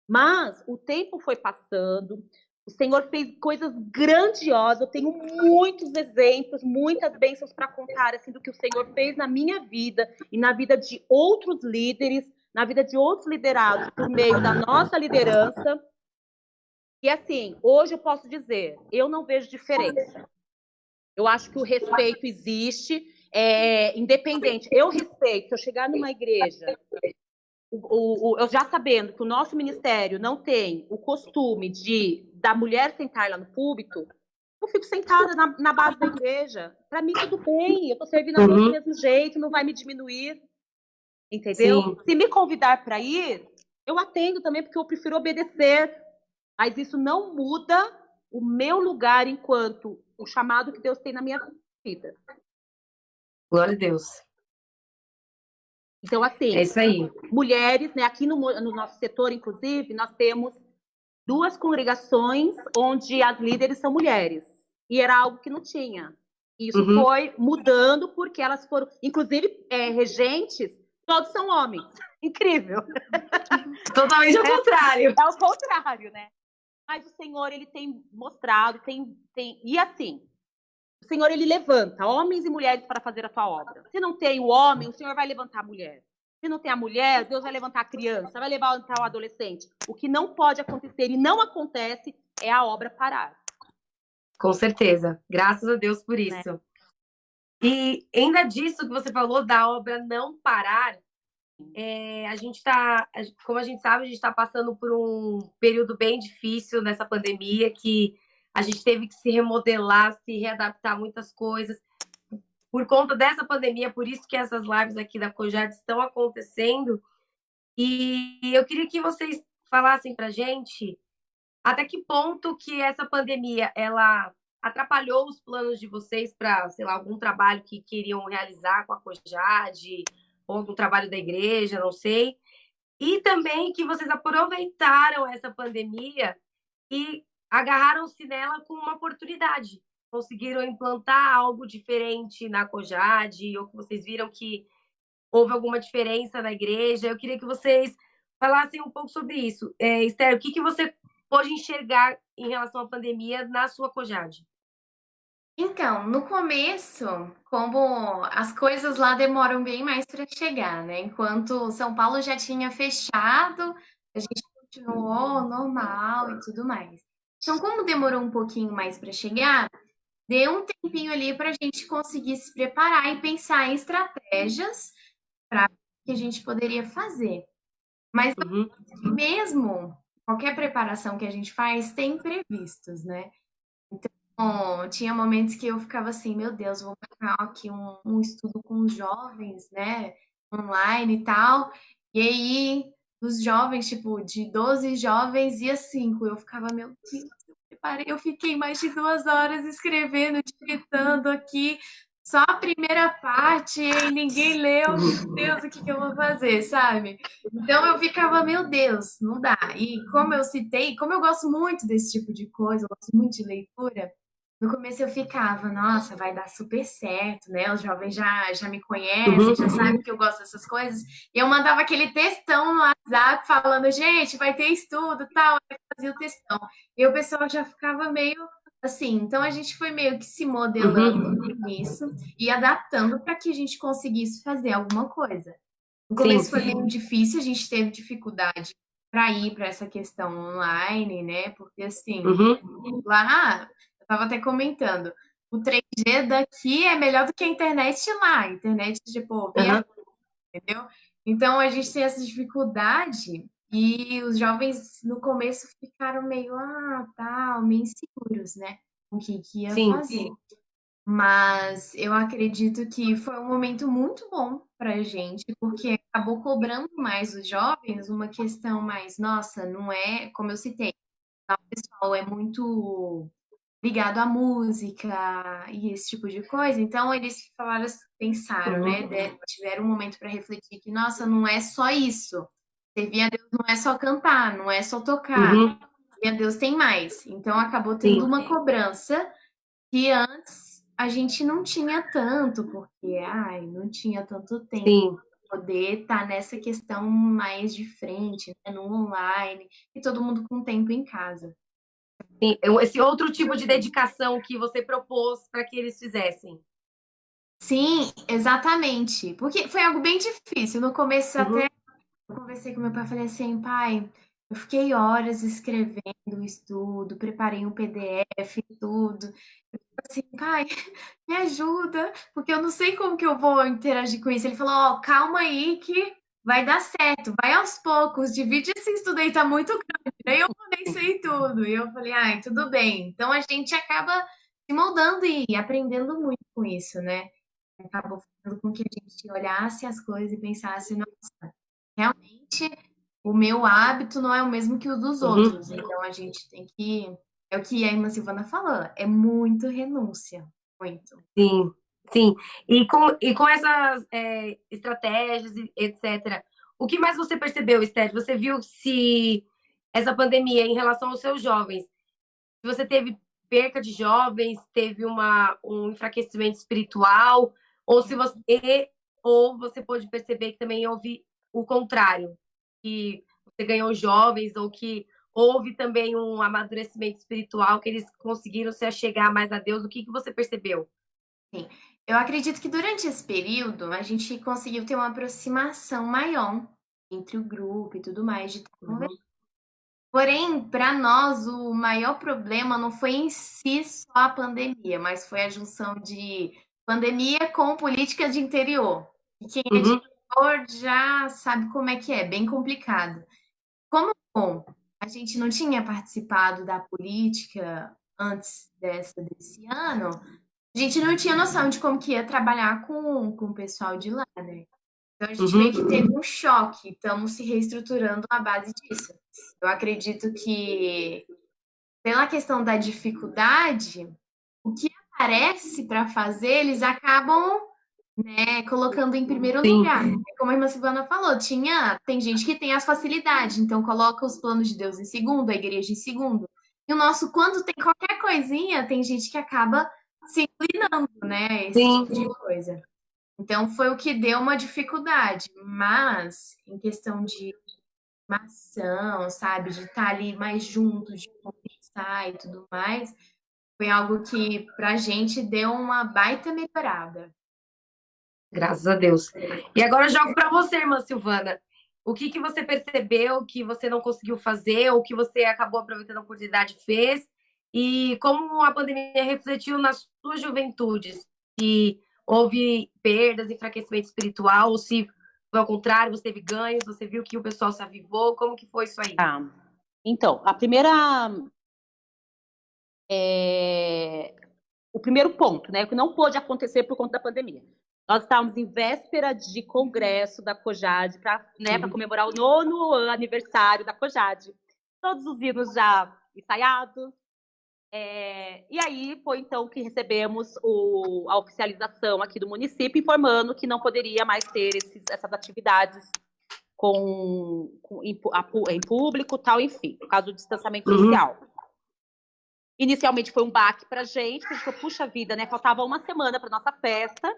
Mas o tempo foi passando, o Senhor fez coisas grandiosas, eu tenho muitos exemplos, muitas bênçãos para contar assim, do que o Senhor fez na minha vida e na vida de outros líderes, na vida de outros liderados, por meio da nossa liderança. E assim, hoje eu posso dizer, eu não vejo diferença. Eu acho que o respeito existe, independente. Eu respeito, se eu chegar numa igreja... eu já sabendo que o nosso ministério não tem o costume da mulher sentar lá no púlpito, eu fico sentada na base da igreja. Para mim, tudo bem, eu estou servindo a Deus do mesmo jeito, não vai me diminuir. Entendeu? Sim. Se me convidar para ir, eu atendo também, porque eu prefiro obedecer. Mas isso não muda o meu lugar enquanto o chamado que Deus tem na minha vida. Glória a Deus. Então, assim, é isso aí. Mulheres, né, aqui no nosso setor, inclusive, nós temos 2 congregações onde as líderes são mulheres. E era algo que não tinha. Isso foi mudando porque elas foram, inclusive, regentes, todos são homens. Incrível. Totalmente ao contrário. É o contrário, né? Mas o Senhor, ele tem mostrado, e assim... O Senhor, ele levanta homens e mulheres para fazer a tua obra. Se não tem o homem, o Senhor vai levantar a mulher. Se não tem a mulher, Deus vai levantar a criança, vai levantar o adolescente. O que não pode acontecer e não acontece é a obra parar. Com certeza. Graças a Deus por isso. Né? E ainda disso que você falou, da obra não parar, a gente está, como a gente sabe, a gente está passando por um período bem difícil nessa pandemia, que a gente teve que se remodelar, se readaptar a muitas coisas. Por conta dessa pandemia, por isso que essas lives aqui da Cojad estão acontecendo. E eu queria que vocês falassem para a gente até que ponto que essa pandemia ela atrapalhou os planos de vocês para, sei lá, algum trabalho que queriam realizar com a Cojad, ou algum trabalho da igreja, não sei. E também que vocês aproveitaram essa pandemia e agarraram-se nela com uma oportunidade. Conseguiram implantar algo diferente na Cojad, ou que vocês viram que houve alguma diferença na igreja. Eu queria que vocês falassem um pouco sobre isso. Esther, o que você pôde enxergar em relação à pandemia na sua Cojad? Então, no começo, como as coisas lá demoram bem mais para chegar, né? Enquanto São Paulo já tinha fechado, a gente continuou normal e tudo mais. Então, como demorou um pouquinho mais para chegar, deu um tempinho ali para a gente conseguir se preparar e pensar em estratégias para que a gente poderia fazer. Mas mesmo qualquer preparação que a gente faz tem imprevistos, né? Então, tinha momentos que eu ficava assim, meu Deus, vou marcar aqui um estudo com os jovens, né? Online e tal. E aí, dos jovens, tipo, de 12 jovens, ia 5. Eu ficava, meu Deus, eu fiquei mais de 2 horas escrevendo, digitando aqui, só a primeira parte, e ninguém leu, meu Deus, o que que eu vou fazer, sabe? Então eu ficava, meu Deus, não dá. E como eu citei, como eu gosto muito desse tipo de coisa, eu gosto muito de leitura, no começo eu ficava, nossa, vai dar super certo, né? Os jovens já me conhecem, já sabem que eu gosto dessas coisas. E eu mandava aquele textão no WhatsApp falando, gente, vai ter estudo, tal, aí fazia o textão. E o pessoal já ficava meio assim. Então a gente foi meio que se modelando nisso e adaptando para que a gente conseguisse fazer alguma coisa. No começo foi meio difícil, a gente teve dificuldade para ir para essa questão online, né? Porque assim, lá, eu estava até comentando, o 3G daqui é melhor do que a internet lá, a internet tipo via, entendeu? Então a gente tem essa dificuldade e os jovens no começo ficaram meio tal, meio inseguros, né? Com o que ia fazer. Mas eu acredito que foi um momento muito bom para a gente, porque acabou cobrando mais os jovens uma questão mais, nossa, não é, como eu citei, o pessoal é muito ligado à música e esse tipo de coisa, então eles falaram, pensaram, né, tiveram um momento para refletir que, nossa, não é só isso, servir a Deus não é só cantar, não é só tocar, servir a Deus tem mais, então acabou tendo uma cobrança que antes a gente não tinha tanto, porque não tinha tanto tempo para poder estar nessa questão mais de frente, né, no online, e todo mundo com tempo em casa. Sim, esse outro tipo de dedicação que você propôs para que eles fizessem. Sim, exatamente. Porque foi algo bem difícil. No começo até eu conversei com meu pai, falei assim, pai, eu fiquei horas escrevendo o estudo, preparei um PDF e tudo. Eu falei assim, pai, me ajuda, porque eu não sei como que eu vou interagir com isso. Ele falou, calma aí que vai dar certo, vai aos poucos, divide esse estudo aí, tá muito grande, aí eu condensei tudo. E eu falei, ai, tudo bem. Então a gente acaba se moldando e aprendendo muito com isso, né? Acabou fazendo com que a gente olhasse as coisas e pensasse, nossa, realmente o meu hábito não é o mesmo que o dos outros. Então a gente tem que. É o que a irmã Silvana falou, é muito renúncia. Muito. Sim, sim. E com essas estratégias, etc., o que mais você percebeu, Esther? Você viu se essa pandemia, em relação aos seus jovens, se você teve perca de jovens, teve um enfraquecimento espiritual, ou você pôde perceber que também houve o contrário, que você ganhou jovens, ou que houve também um amadurecimento espiritual, que eles conseguiram se achegar mais a Deus. O que você percebeu? Sim. Eu acredito que durante esse período a gente conseguiu ter uma aproximação maior entre o grupo e tudo mais, de estar conversando. Porém, para nós, o maior problema não foi em si só a pandemia, mas foi a junção de pandemia com política de interior. E quem é de interior já sabe como é, bem complicado. Como a gente não tinha participado da política antes desse ano, a gente não tinha noção de como que ia trabalhar com o pessoal de lá, né? Então a gente meio que teve um choque, estamos se reestruturando à base disso. Eu acredito que, pela questão da dificuldade, o que aparece para fazer, eles acabam, né, colocando em primeiro lugar. Como a irmã Silvana falou, tem gente que tem as facilidades, então coloca os planos de Deus em segundo, a igreja em segundo. E o nosso, quando tem qualquer coisinha, tem gente que acaba se inclinando, né, esse tipo de coisa. Então foi o que deu uma dificuldade, mas em questão de ação, sabe, de estar ali mais junto, de conversar e tudo mais, foi algo que pra gente deu uma baita melhorada. Graças a Deus. E agora eu jogo para você, irmã Silvana. O que você percebeu que você não conseguiu fazer, ou que você acabou aproveitando a oportunidade e fez? E como a pandemia refletiu na sua juventude? Se houve perdas, enfraquecimento espiritual, ou se foi ao contrário, você teve ganhos, você viu que o pessoal se avivou? Como que foi isso aí? Então, o primeiro ponto, né, que não pôde acontecer por conta da pandemia. Nós estávamos em véspera de congresso da COJAD para, né, para comemorar o 9º aniversário da COJAD. Todos os hinos já ensaiados. E aí foi então que recebemos a oficialização aqui do município informando que não poderia mais ter essas atividades em público, tal, enfim, por causa do distanciamento social. Inicialmente foi um baque para a gente falou, puxa vida, né? Faltava uma semana para nossa festa,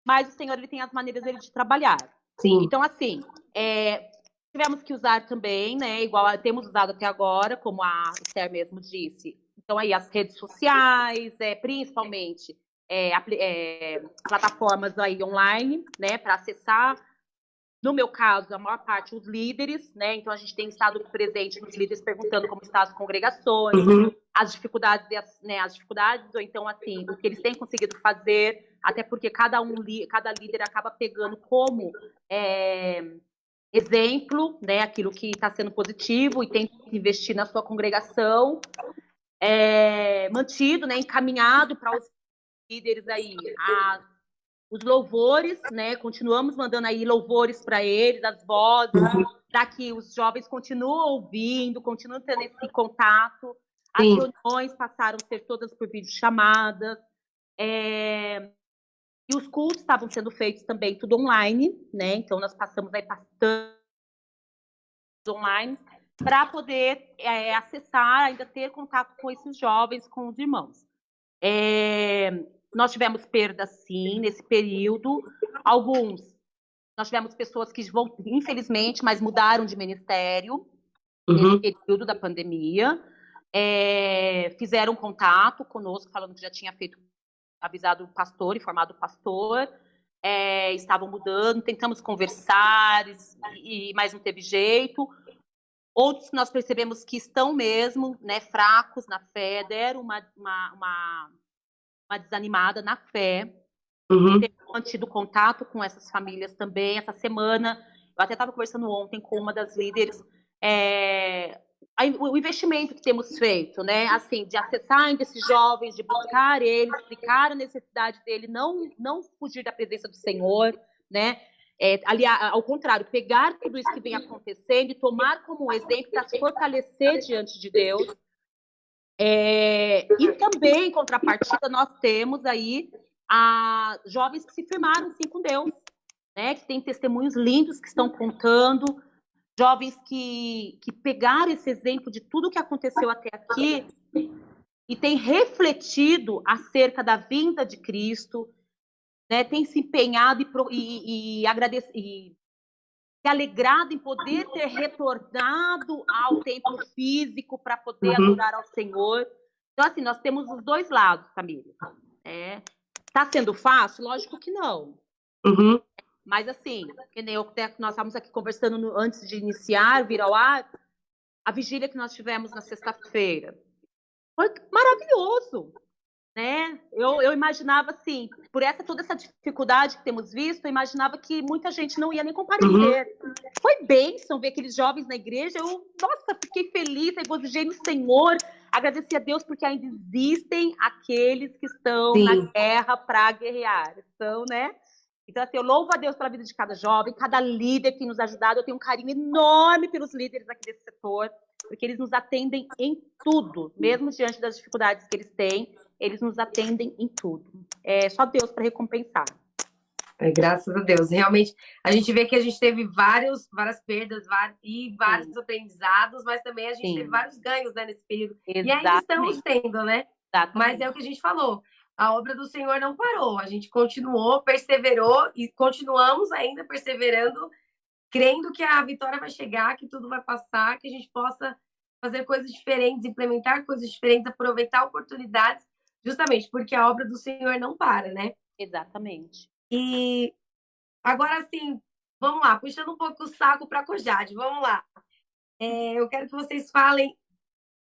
mas o Senhor ele tem as maneiras dele de trabalhar. Sim. Então, assim, tivemos que usar também, né? Igual temos usado até agora, como a Esther mesmo disse. Então, aí as redes sociais, principalmente plataformas aí online, né? Para acessar. No meu caso, a maior parte, os líderes, né? Então, a gente tem estado presente nos líderes perguntando como estão as congregações, as dificuldades, as dificuldades, ou então, assim, o que eles têm conseguido fazer, até porque cada líder acaba pegando como exemplo, né? Aquilo que está sendo positivo e tem que investir na sua congregação, mantido, né? Encaminhado para os líderes aí, os louvores, né? Continuamos mandando aí louvores para eles, as vozes, para que os jovens continuem ouvindo, continuem tendo esse contato. As reuniões passaram a ser todas por videochamadas. E os cultos estavam sendo feitos também tudo online, né? Então nós passamos aí bastante online para poder acessar, ainda ter contato com esses jovens, com os irmãos. Nós tivemos perdas, sim, nesse período. Nós tivemos pessoas que, infelizmente, mas mudaram de ministério nesse período da pandemia. Fizeram contato conosco, falando que já tinha avisado o pastor, informado o pastor. Estavam mudando, tentamos conversar, mas não teve jeito. Outros que nós percebemos que estão mesmo, né, fracos na fé, deram uma desanimada na fé. Temos mantido contato com essas famílias também. Essa semana, eu até estava conversando ontem com uma das líderes, o investimento que temos feito, né, assim, de acessar ainda esses jovens, de buscar eles, explicar a necessidade dele, não fugir da presença do Senhor, né, ao contrário, pegar tudo isso que vem acontecendo e tomar como exemplo para se fortalecer diante de Deus. E também, em contrapartida, nós temos aí jovens que se firmaram sim com Deus, né? Que têm testemunhos lindos que estão contando, jovens que pegaram esse exemplo de tudo que aconteceu até aqui e têm refletido acerca da vinda de Cristo, né? Têm se empenhado e se alegrado em poder ter retornado ao templo físico para poder adorar ao Senhor. Então, assim, nós temos os dois lados, Tamires. Está sendo fácil? Lógico que não. Mas, assim, nós estávamos aqui conversando antes de iniciar, vir ao ar, a vigília que nós tivemos na sexta-feira. Foi maravilhoso. Né? Eu imaginava, assim, por toda essa dificuldade que temos visto, eu imaginava que muita gente não ia nem comparecer. Foi bênção ver aqueles jovens na igreja. Nossa, fiquei feliz, regozijei no Senhor, agradeci a Deus porque ainda existem aqueles que estão na guerra para guerrear. Então, né? Então, assim, eu louvo a Deus pela vida de cada jovem, cada líder que tem nos ajudado. Eu tenho um carinho enorme pelos líderes aqui desse setor, porque eles nos atendem em tudo, mesmo diante das dificuldades que eles têm, eles nos atendem em tudo. É só Deus para recompensar. Graças a Deus. Realmente, a gente vê que a gente teve várias perdas e vários aprendizados, mas também a gente teve vários ganhos, né, nesse período. Exatamente. E ainda estamos tendo, né? Exatamente. Mas é o que a gente falou. A obra do Senhor não parou. A gente continuou, perseverou e continuamos ainda perseverando, crendo que a vitória vai chegar, que tudo vai passar, que a gente possa fazer coisas diferentes, implementar coisas diferentes, aproveitar oportunidades, justamente porque a obra do Senhor não para, né? Exatamente. E agora, assim, vamos lá, puxando um pouco o saco para a COJAD, vamos lá. Eu quero que vocês falem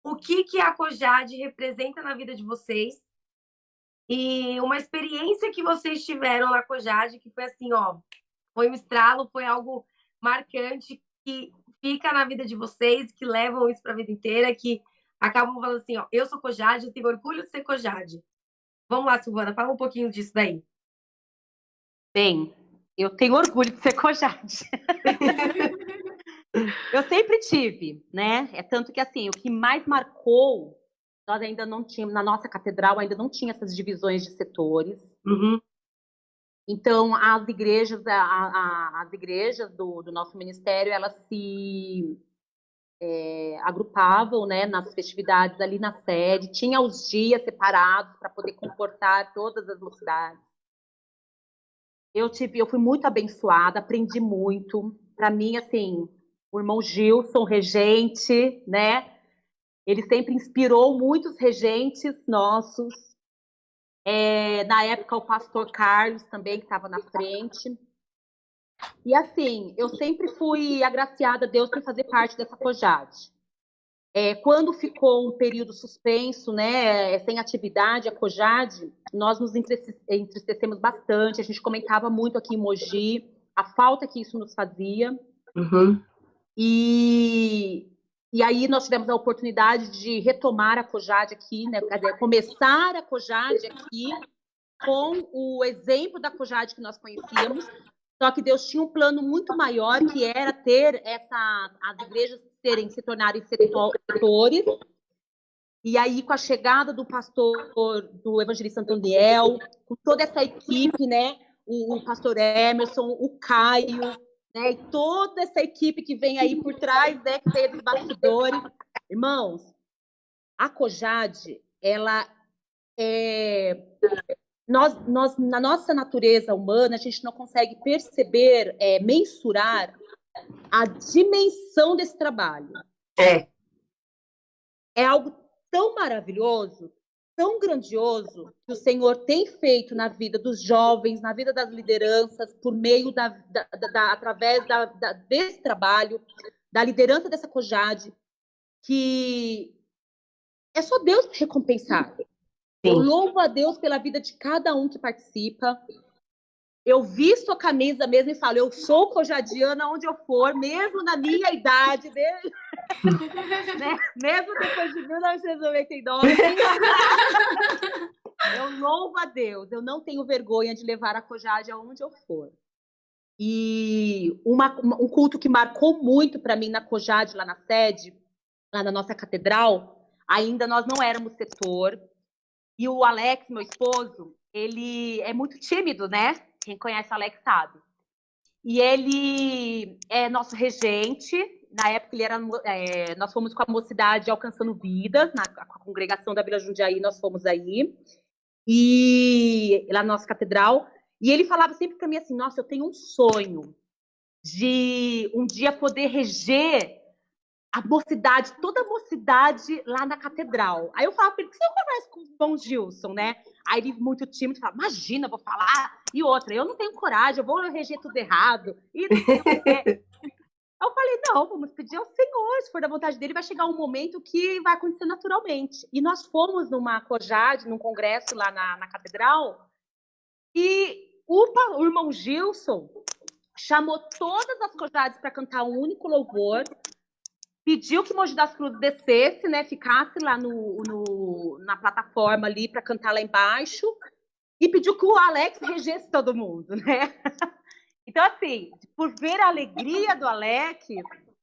o que a COJAD representa na vida de vocês e uma experiência que vocês tiveram na COJAD, que foi assim, ó, foi um estralo, foi algo marcante, que fica na vida de vocês, que levam isso para a vida inteira, que acabam falando assim, ó, eu sou Kojade, eu tenho orgulho de ser Kojade. Vamos lá, Silvana, fala um pouquinho disso daí. Bem, eu tenho orgulho de ser Kojade. Eu sempre tive, né? É tanto que, assim, o que mais marcou, nós ainda não tínhamos, na nossa catedral ainda não tinha essas divisões de setores. Uhum. Então, as igrejas, as igrejas do nosso ministério, elas se agrupavam, né, nas festividades ali na sede, tinha os dias separados para poder comportar todas as mocidades. Eu fui muito abençoada, aprendi muito. Para mim, assim, o irmão Gilson, regente, né? Ele sempre inspirou muitos regentes nossos. Na época, o pastor Carlos também, que estava na frente. E assim, eu sempre fui agraciada a Deus por fazer parte dessa Kojade. Quando ficou um período suspenso, né, sem atividade, a Kojade, nós nos entristecemos bastante, a gente comentava muito aqui em Mogi, a falta que isso nos fazia. Uhum. E aí nós tivemos a oportunidade de retomar a Kojade aqui, né, quer dizer, começar a Kojade aqui com o exemplo da Kojade que nós conhecíamos, só que Deus tinha um plano muito maior, que era ter as igrejas se tornarem setores. E aí, com a chegada do pastor, do evangelista Antoniel, com toda essa equipe, né? O pastor Emerson, o Caio, né? E toda essa equipe que vem aí por trás, né? Que veio dos bastidores. Irmãos, a Kojade, ela na nossa natureza humana, a gente não consegue perceber, mensurar a dimensão desse trabalho. É algo tão maravilhoso, tão grandioso, que o Senhor tem feito na vida dos jovens, na vida das lideranças, por meio através desse trabalho, da liderança dessa Kojade, que é só Deus para recompensar. Eu louvo a Deus pela vida de cada um que participa. Eu visto a camisa mesmo e falo, eu sou kojadiana onde eu for, mesmo na minha idade, mesmo, né? Mesmo depois de 1999. Eu louvo a Deus, eu não tenho vergonha de levar a Kojade aonde eu for. E um culto que marcou muito para mim na Kojade, lá na sede, lá na nossa catedral, ainda nós não éramos setor. E o Alex, meu esposo, ele é muito tímido, né? Quem conhece o Alex sabe. E ele é nosso regente. Na época, nós fomos com a mocidade Alcançando Vidas, com a congregação da Vila Jundiaí, nós fomos aí. E lá na nossa catedral. E ele falava sempre para mim assim, nossa, eu tenho um sonho de um dia poder reger a mocidade, toda a mocidade lá na catedral. Aí eu falava para ele, que você não conversa com o Dom Gilson, né? Aí ele, muito tímido, falava, imagina, vou falar. E outra, eu não tenho coragem, eu vou reger tudo errado. E eu falei, não, vamos pedir ao Senhor, se for da vontade dele, vai chegar um momento que vai acontecer naturalmente. E nós fomos numa Kojade, num congresso lá na catedral, e o irmão Gilson chamou todas as Kojades para cantar um único louvor, pediu que Mogi das Cruzes descesse, né, ficasse lá na plataforma ali para cantar lá embaixo, e pediu que o Alex regesse todo mundo, né? Então, assim, por ver a alegria do Alex,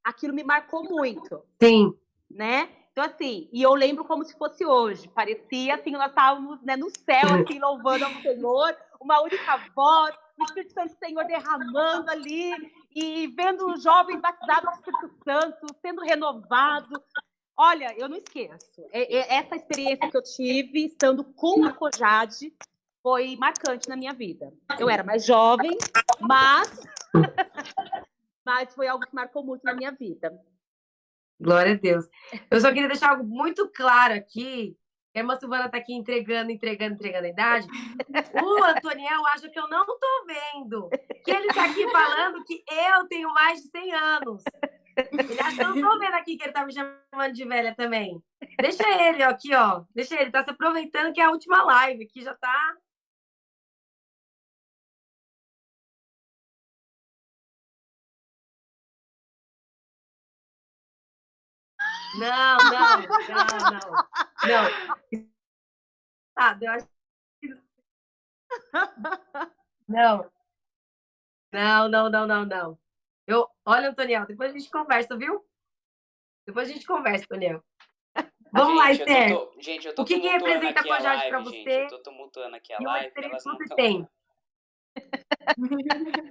aquilo me marcou muito. Sim. Né? Então, assim, e eu lembro como se fosse hoje. Parecia, assim, nós estávamos, né, no céu, assim, louvando ao Senhor, uma única voz, o Espírito Santo do Senhor derramando ali, e vendo os jovens batizados com o Espírito Santo, sendo renovado. Olha, eu não esqueço. Essa experiência que eu tive, estando com a Kojade, foi marcante na minha vida. Eu era mais jovem, mas foi algo que marcou muito na minha vida. Glória a Deus. Eu só queria deixar algo muito claro aqui. A irmã Silvana está aqui entregando a idade. O Antoniel acha que eu não estou vendo. Que ele está aqui falando que eu tenho mais de 100 anos. Ele acha que eu não estou vendo aqui que ele está me chamando de velha também. Deixa ele aqui, ó. Deixa ele. Está se aproveitando que é a última live. Aqui já está Não, não, não, não. Não. Ah, eu acho que... Não, não, não, não, não, não. Olha, Antoniel, depois a gente conversa, viu? Depois a gente conversa, Antoniel. Vamos lá, Esther. Gente, eu O tô que tumultuando representa a aqui a Cojade para live, gente. você Eu tô tumultuando aqui a e uma live, experiência elas que não você estão... tem?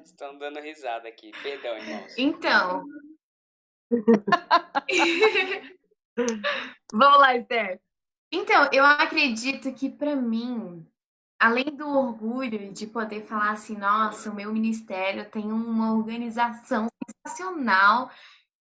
Estão dando risada aqui. Perdão, irmãos. Então, Vamos lá, Esther. então, eu acredito que para mim, além do orgulho de poder falar assim, nossa, o meu ministério tem uma organização sensacional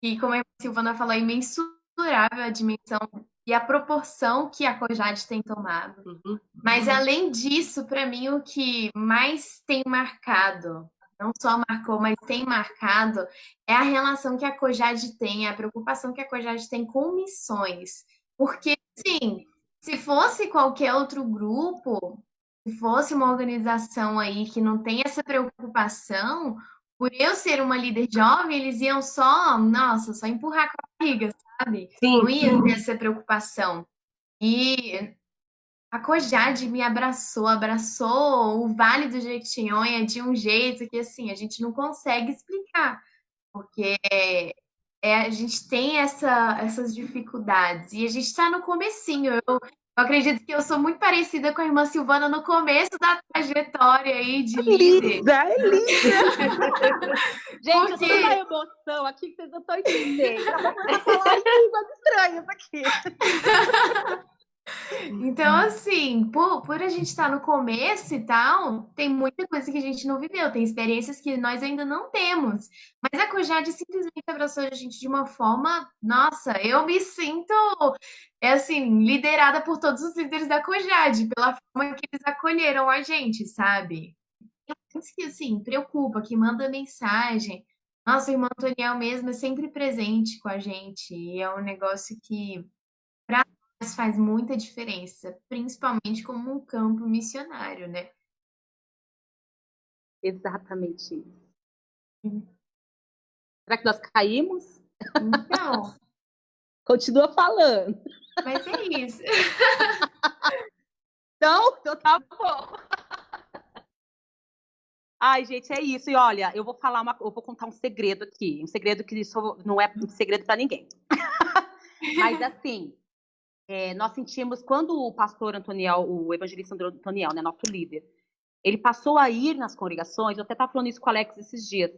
e, como a Silvana falou, é imensurável a dimensão e a proporção que a Cojade tem tomado. Uhum. Mas, além disso, para mim, o que mais tem marcado, não só marcou, mas tem marcado, é a relação que a Cojade tem, a preocupação que a Cojade tem com missões. Porque, sim, se fosse qualquer outro grupo, se fosse uma organização aí que não tem essa preocupação, por eu ser uma líder jovem, eles iam só, nossa, só empurrar com a barriga, sabe? Sim. Não ia ter essa preocupação. E a Cojade me abraçou o Vale do Jequitinhonha de um jeito que, assim, a gente não consegue explicar, porque a gente tem essas dificuldades e a gente está no comecinho. Eu acredito que eu sou muito parecida com a irmã Silvana no começo da trajetória aí de líder. É linda! Gente, Porque- eu tô numa emoção aqui que vocês não estão entendendo. Já vou começar a falar em línguas estranhas aqui. Então, assim, por a gente estar no começo e tal, tem muita coisa que a gente não viveu, tem experiências que nós ainda não temos. Mas a Cojade simplesmente abraçou a gente de uma forma, nossa, eu me sinto, assim, liderada por todos os líderes da Cojade, pela forma que eles acolheram a gente, sabe? Tem muitos que, assim, preocupa, que manda mensagem. Nossa, o irmão Antoniel mesmo é sempre presente com a gente, e é um negócio que mas faz muita diferença, principalmente como um campo missionário, né? Exatamente isso. Será que nós caímos? Então, Continua falando. mas é isso. Não, então tá bom. Ai, gente, é isso. E olha, eu vou contar um segredo aqui. Um segredo que isso não é um segredo para ninguém. Mas assim, nós sentimos, quando o pastor Antoniel, o evangelista Antoniel, né, nosso líder, ele passou a ir nas congregações, eu até estava falando isso com o Alex esses dias,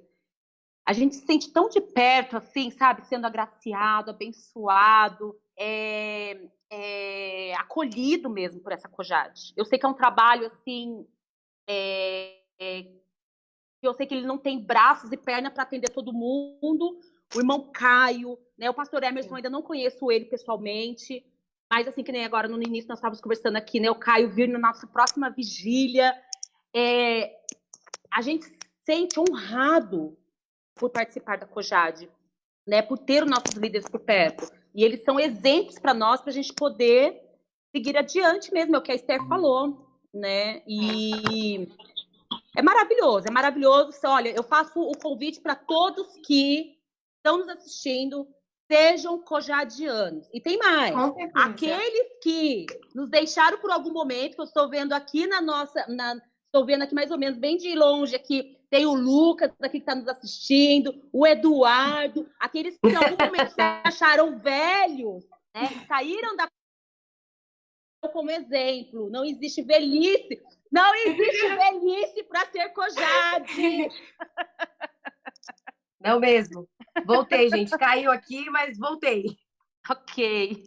a gente se sente tão de perto, assim, sabe, sendo agraciado, abençoado, acolhido mesmo por essa Cojade. Eu sei que é um trabalho, assim, eu sei que ele não tem braços e perna para atender todo mundo, o irmão Caio, né, o pastor Emerson, ainda não conheço ele pessoalmente, mas assim, que nem agora no início nós estávamos conversando aqui, né, o Caio vir na nossa próxima vigília, a gente se sente honrado por participar da Cojade, né, por ter os nossos líderes por perto, e eles são exemplos para nós, para a gente poder seguir adiante mesmo, é o que a Esther falou, né, e é maravilhoso. Olha, eu faço o convite para todos que estão nos assistindo, sejam cojadianos. E tem mais. Aqueles que nos deixaram por algum momento, que eu estou vendo aqui estou vendo aqui mais ou menos bem de longe aqui, tem o Lucas aqui que está nos assistindo, o Eduardo, aqueles que em algum momento se acharam velhos, né, saíram da como exemplo. Não existe velhice. Não existe velhice para ser Cojade. Não mesmo. Voltei, gente. Caiu aqui, mas voltei. Ok.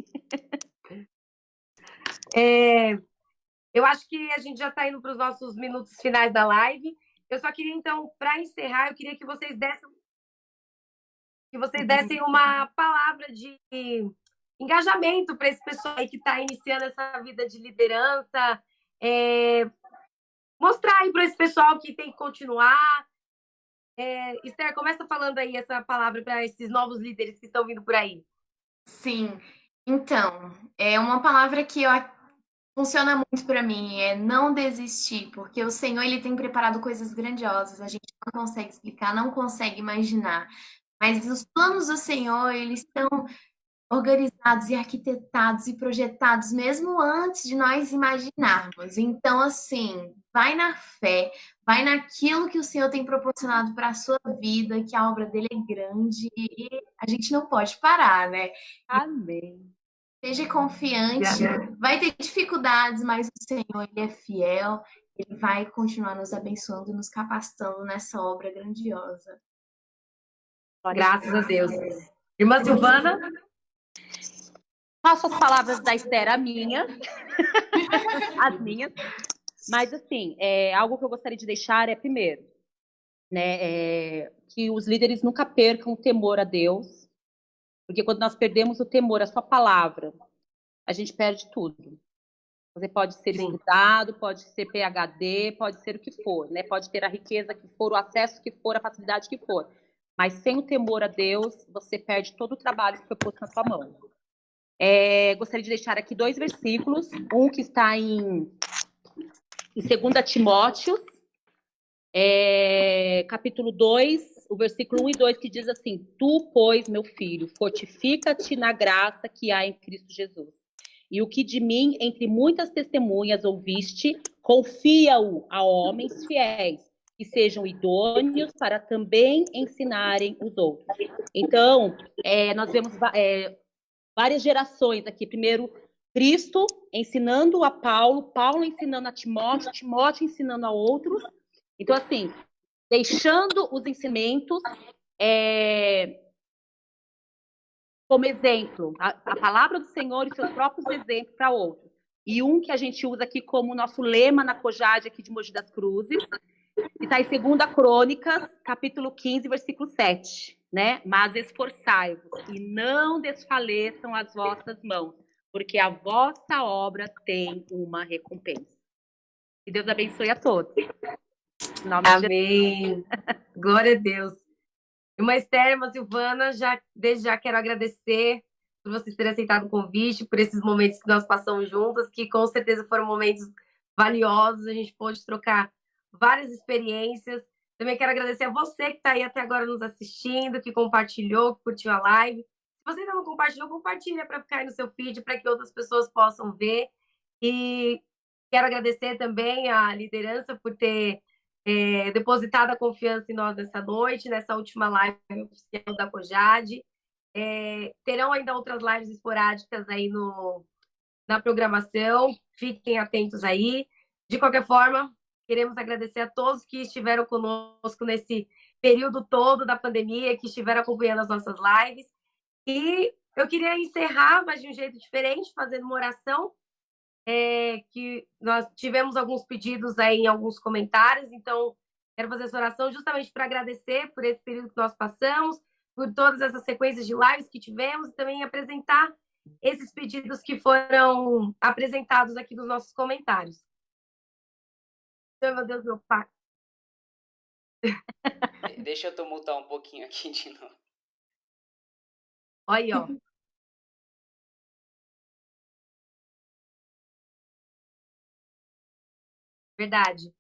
Eu acho que a gente já está indo para os nossos minutos finais da live. Eu só queria, então, para encerrar, eu queria que vocês dessem uma palavra de engajamento para esse pessoal aí que está iniciando essa vida de liderança. Mostrar aí para esse pessoal que tem que continuar. Esther, começa falando aí essa palavra para esses novos líderes que estão vindo por aí. Sim, então, é uma palavra que funciona muito para mim, é não desistir, porque o Senhor ele tem preparado coisas grandiosas, a gente não consegue explicar, não consegue imaginar, mas os planos do Senhor, eles são organizados e arquitetados e projetados mesmo antes de nós imaginarmos. Então, assim, vai na fé, vai naquilo que o Senhor tem proporcionado para a sua vida, que a obra dele é grande e a gente não pode parar, né? Amém. Seja confiante, vai ter dificuldades, mas o Senhor, ele é fiel, ele vai continuar nos abençoando, nos capacitando nessa obra grandiosa. Graças a Deus. Irmã Silvana? Faço as palavras da Esther a minha, as minhas. Mas, assim, algo que eu gostaria de deixar é, primeiro, né, que os líderes nunca percam o temor a Deus, porque quando nós perdemos o temor à sua palavra, a gente perde tudo. Você pode ser estudado, pode ser PhD, pode ser o que for, né? Pode ter a riqueza que for, o acesso que for, a facilidade que for. Mas sem o temor a Deus, você perde todo o trabalho que foi posto na sua mão. Gostaria de deixar aqui 2 versículos, um que está em 2 Timóteos, capítulo 2, o versículo 1 e 2, que diz assim: Tu, pois, meu filho, fortifica-te na graça que há em Cristo Jesus. E o que de mim, entre muitas testemunhas, ouviste, confia-o a homens fiéis, que sejam idôneos para também ensinarem os outros. Então, nós vemos várias gerações aqui. Primeiro, Cristo ensinando a Paulo, Paulo ensinando a Timóteo, Timóteo ensinando a outros. Então, assim, deixando os ensinamentos como exemplo, a palavra do Senhor e seus próprios exemplos para outros. E um que a gente usa aqui como nosso lema na COJAD aqui de Mogi das Cruzes, que está em 2 Crônicas, capítulo 15, versículo 7, né? Mas esforçai-vos e não desfaleçam as vossas mãos, porque a vossa obra tem uma recompensa. Que Deus abençoe a todos. Em nome de Amém. Glória a Deus. Irmã Esther, irmã Silvana, desde já quero agradecer por vocês terem aceitado o convite, por esses momentos que nós passamos juntas, que com certeza foram momentos valiosos, a gente pôde trocar várias experiências. Também quero agradecer a você que está aí até agora nos assistindo, que compartilhou, que curtiu a live. Se você ainda não compartilhou, compartilha para ficar aí no seu feed, para que outras pessoas possam ver. E quero agradecer também a liderança por ter depositado a confiança em nós nessa noite, nessa última live oficial da COJAD. Terão ainda outras lives esporádicas aí na programação, fiquem atentos aí. De qualquer forma, queremos agradecer a todos que estiveram conosco nesse período todo da pandemia, que estiveram acompanhando as nossas lives. E eu queria encerrar, mas de um jeito diferente, fazendo uma oração, que nós tivemos alguns pedidos aí em alguns comentários, então quero fazer essa oração justamente para agradecer por esse período que nós passamos, por todas essas sequências de lives que tivemos e também apresentar esses pedidos que foram apresentados aqui nos nossos comentários. Então, meu Deus, meu Pai. Deixa eu tumultar um pouquinho aqui de novo. Olha aí, ó. Verdade.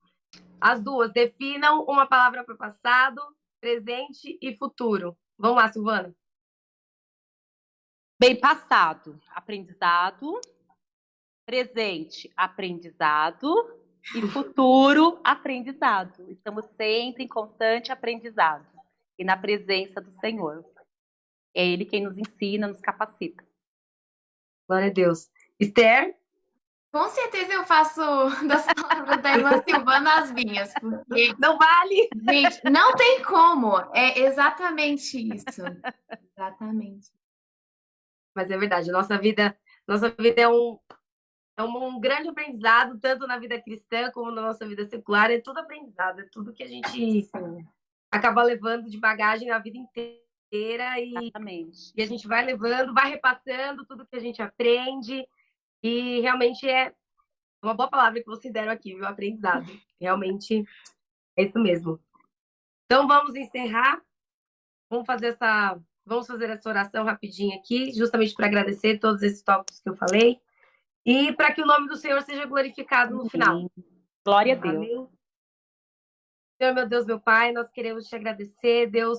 As duas definam uma palavra para o passado, presente e futuro. Vamos lá, Silvana. Bem passado, aprendizado. Presente, aprendizado. E futuro, aprendizado. Estamos sempre em constante aprendizado. E na presença do Senhor. É Ele quem nos ensina, nos capacita. Glória a Deus. Esther? Com certeza eu faço das palavras da irmã Silvana as minhas, porque, Não vale! gente, não tem como. É exatamente isso. Exatamente. Mas é verdade, nossa vida é um grande aprendizado, tanto na vida cristã como na nossa vida secular. É tudo aprendizado, é tudo que a gente acaba levando de bagagem a vida inteira e a gente vai levando, vai repassando tudo que a gente aprende. E realmente é uma boa palavra que vocês deram aqui, viu? Aprendizado. Realmente é isso mesmo. Então vamos encerrar. Vamos fazer essa oração rapidinho aqui, justamente para agradecer todos esses tópicos que eu falei. E para que o nome do Senhor seja glorificado no final. Glória a Deus. Amém. Senhor, meu Deus, meu Pai, nós queremos te agradecer, Deus,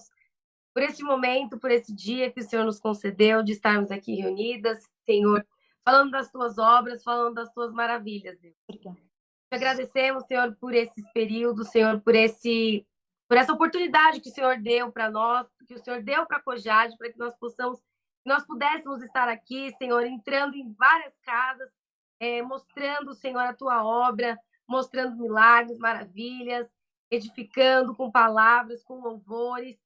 por esse momento, por esse dia que o Senhor nos concedeu de estarmos aqui reunidas, Senhor, falando das tuas obras, falando das tuas maravilhas, Deus. Obrigada. Te agradecemos, Senhor, por esses períodos, Senhor, por essa oportunidade que o Senhor deu para nós, que o Senhor deu para a Cojade, para que nós pudéssemos estar aqui, Senhor, entrando em várias casas, mostrando, Senhor, a tua obra, mostrando milagres, maravilhas, edificando com palavras, com louvores,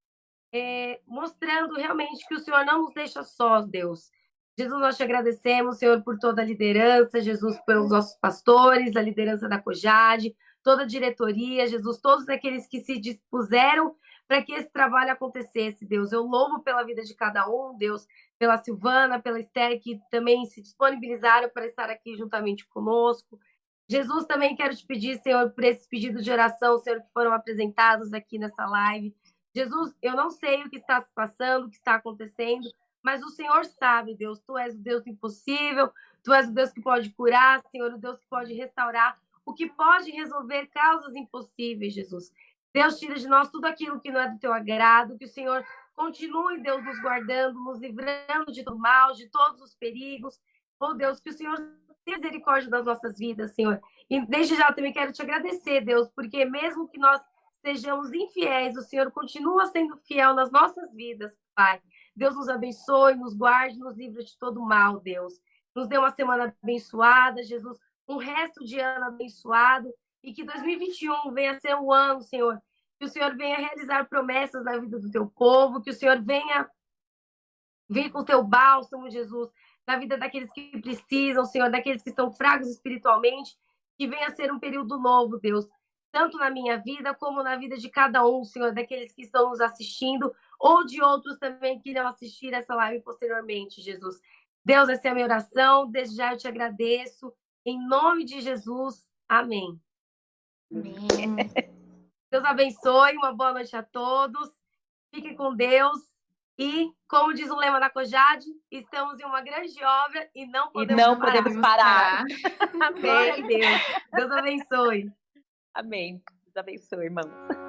mostrando realmente que o Senhor não nos deixa sós, Deus. Jesus, nós te agradecemos, Senhor, por toda a liderança, Jesus, pelos nossos pastores, a liderança da Cojade, toda a diretoria, Jesus, todos aqueles que se dispuseram para que esse trabalho acontecesse, Deus. Eu louvo pela vida de cada um, Deus, pela Silvana, pela Esther, que também se disponibilizaram para estar aqui juntamente conosco. Jesus, também quero te pedir, Senhor, por esses pedidos de oração, Senhor, que foram apresentados aqui nessa live. Jesus, eu não sei o que está se passando, o que está acontecendo, mas o Senhor sabe, Deus. Tu és o Deus do impossível, tu és o Deus que pode curar, Senhor, o Deus que pode restaurar, o que pode resolver causas impossíveis, Jesus. Deus, tira de nós tudo aquilo que não é do teu agrado, que o Senhor continue, Deus, nos guardando, nos livrando de todo mal, de todos os perigos. Oh, Deus, que o Senhor tenha misericórdia das nossas vidas, Senhor. E desde já eu também quero te agradecer, Deus, porque mesmo que nós sejamos infiéis, o Senhor continua sendo fiel nas nossas vidas, Pai. Deus nos abençoe, nos guarde, nos livre de todo mal, Deus. Nos dê uma semana abençoada, Jesus, um resto de ano abençoado, e que 2021 venha a ser um ano, Senhor, que o Senhor venha realizar promessas na vida do teu povo, que o Senhor venha vir com o teu bálsamo, Jesus, na vida daqueles que precisam, Senhor, daqueles que estão fracos espiritualmente, que venha a ser um período novo, Deus, tanto na minha vida como na vida de cada um, Senhor, daqueles que estão nos assistindo ou de outros também que irão assistir essa live posteriormente, Jesus. Deus, essa é a minha oração, desde já eu te agradeço, em nome de Jesus, amém. Amém. Deus abençoe, uma boa noite a todos, fiquem com Deus e, como diz o lema da Cojade, estamos em uma grande obra e não podemos parar. Glória a Deus. Deus abençoe. Amém. Deus abençoe, irmãos.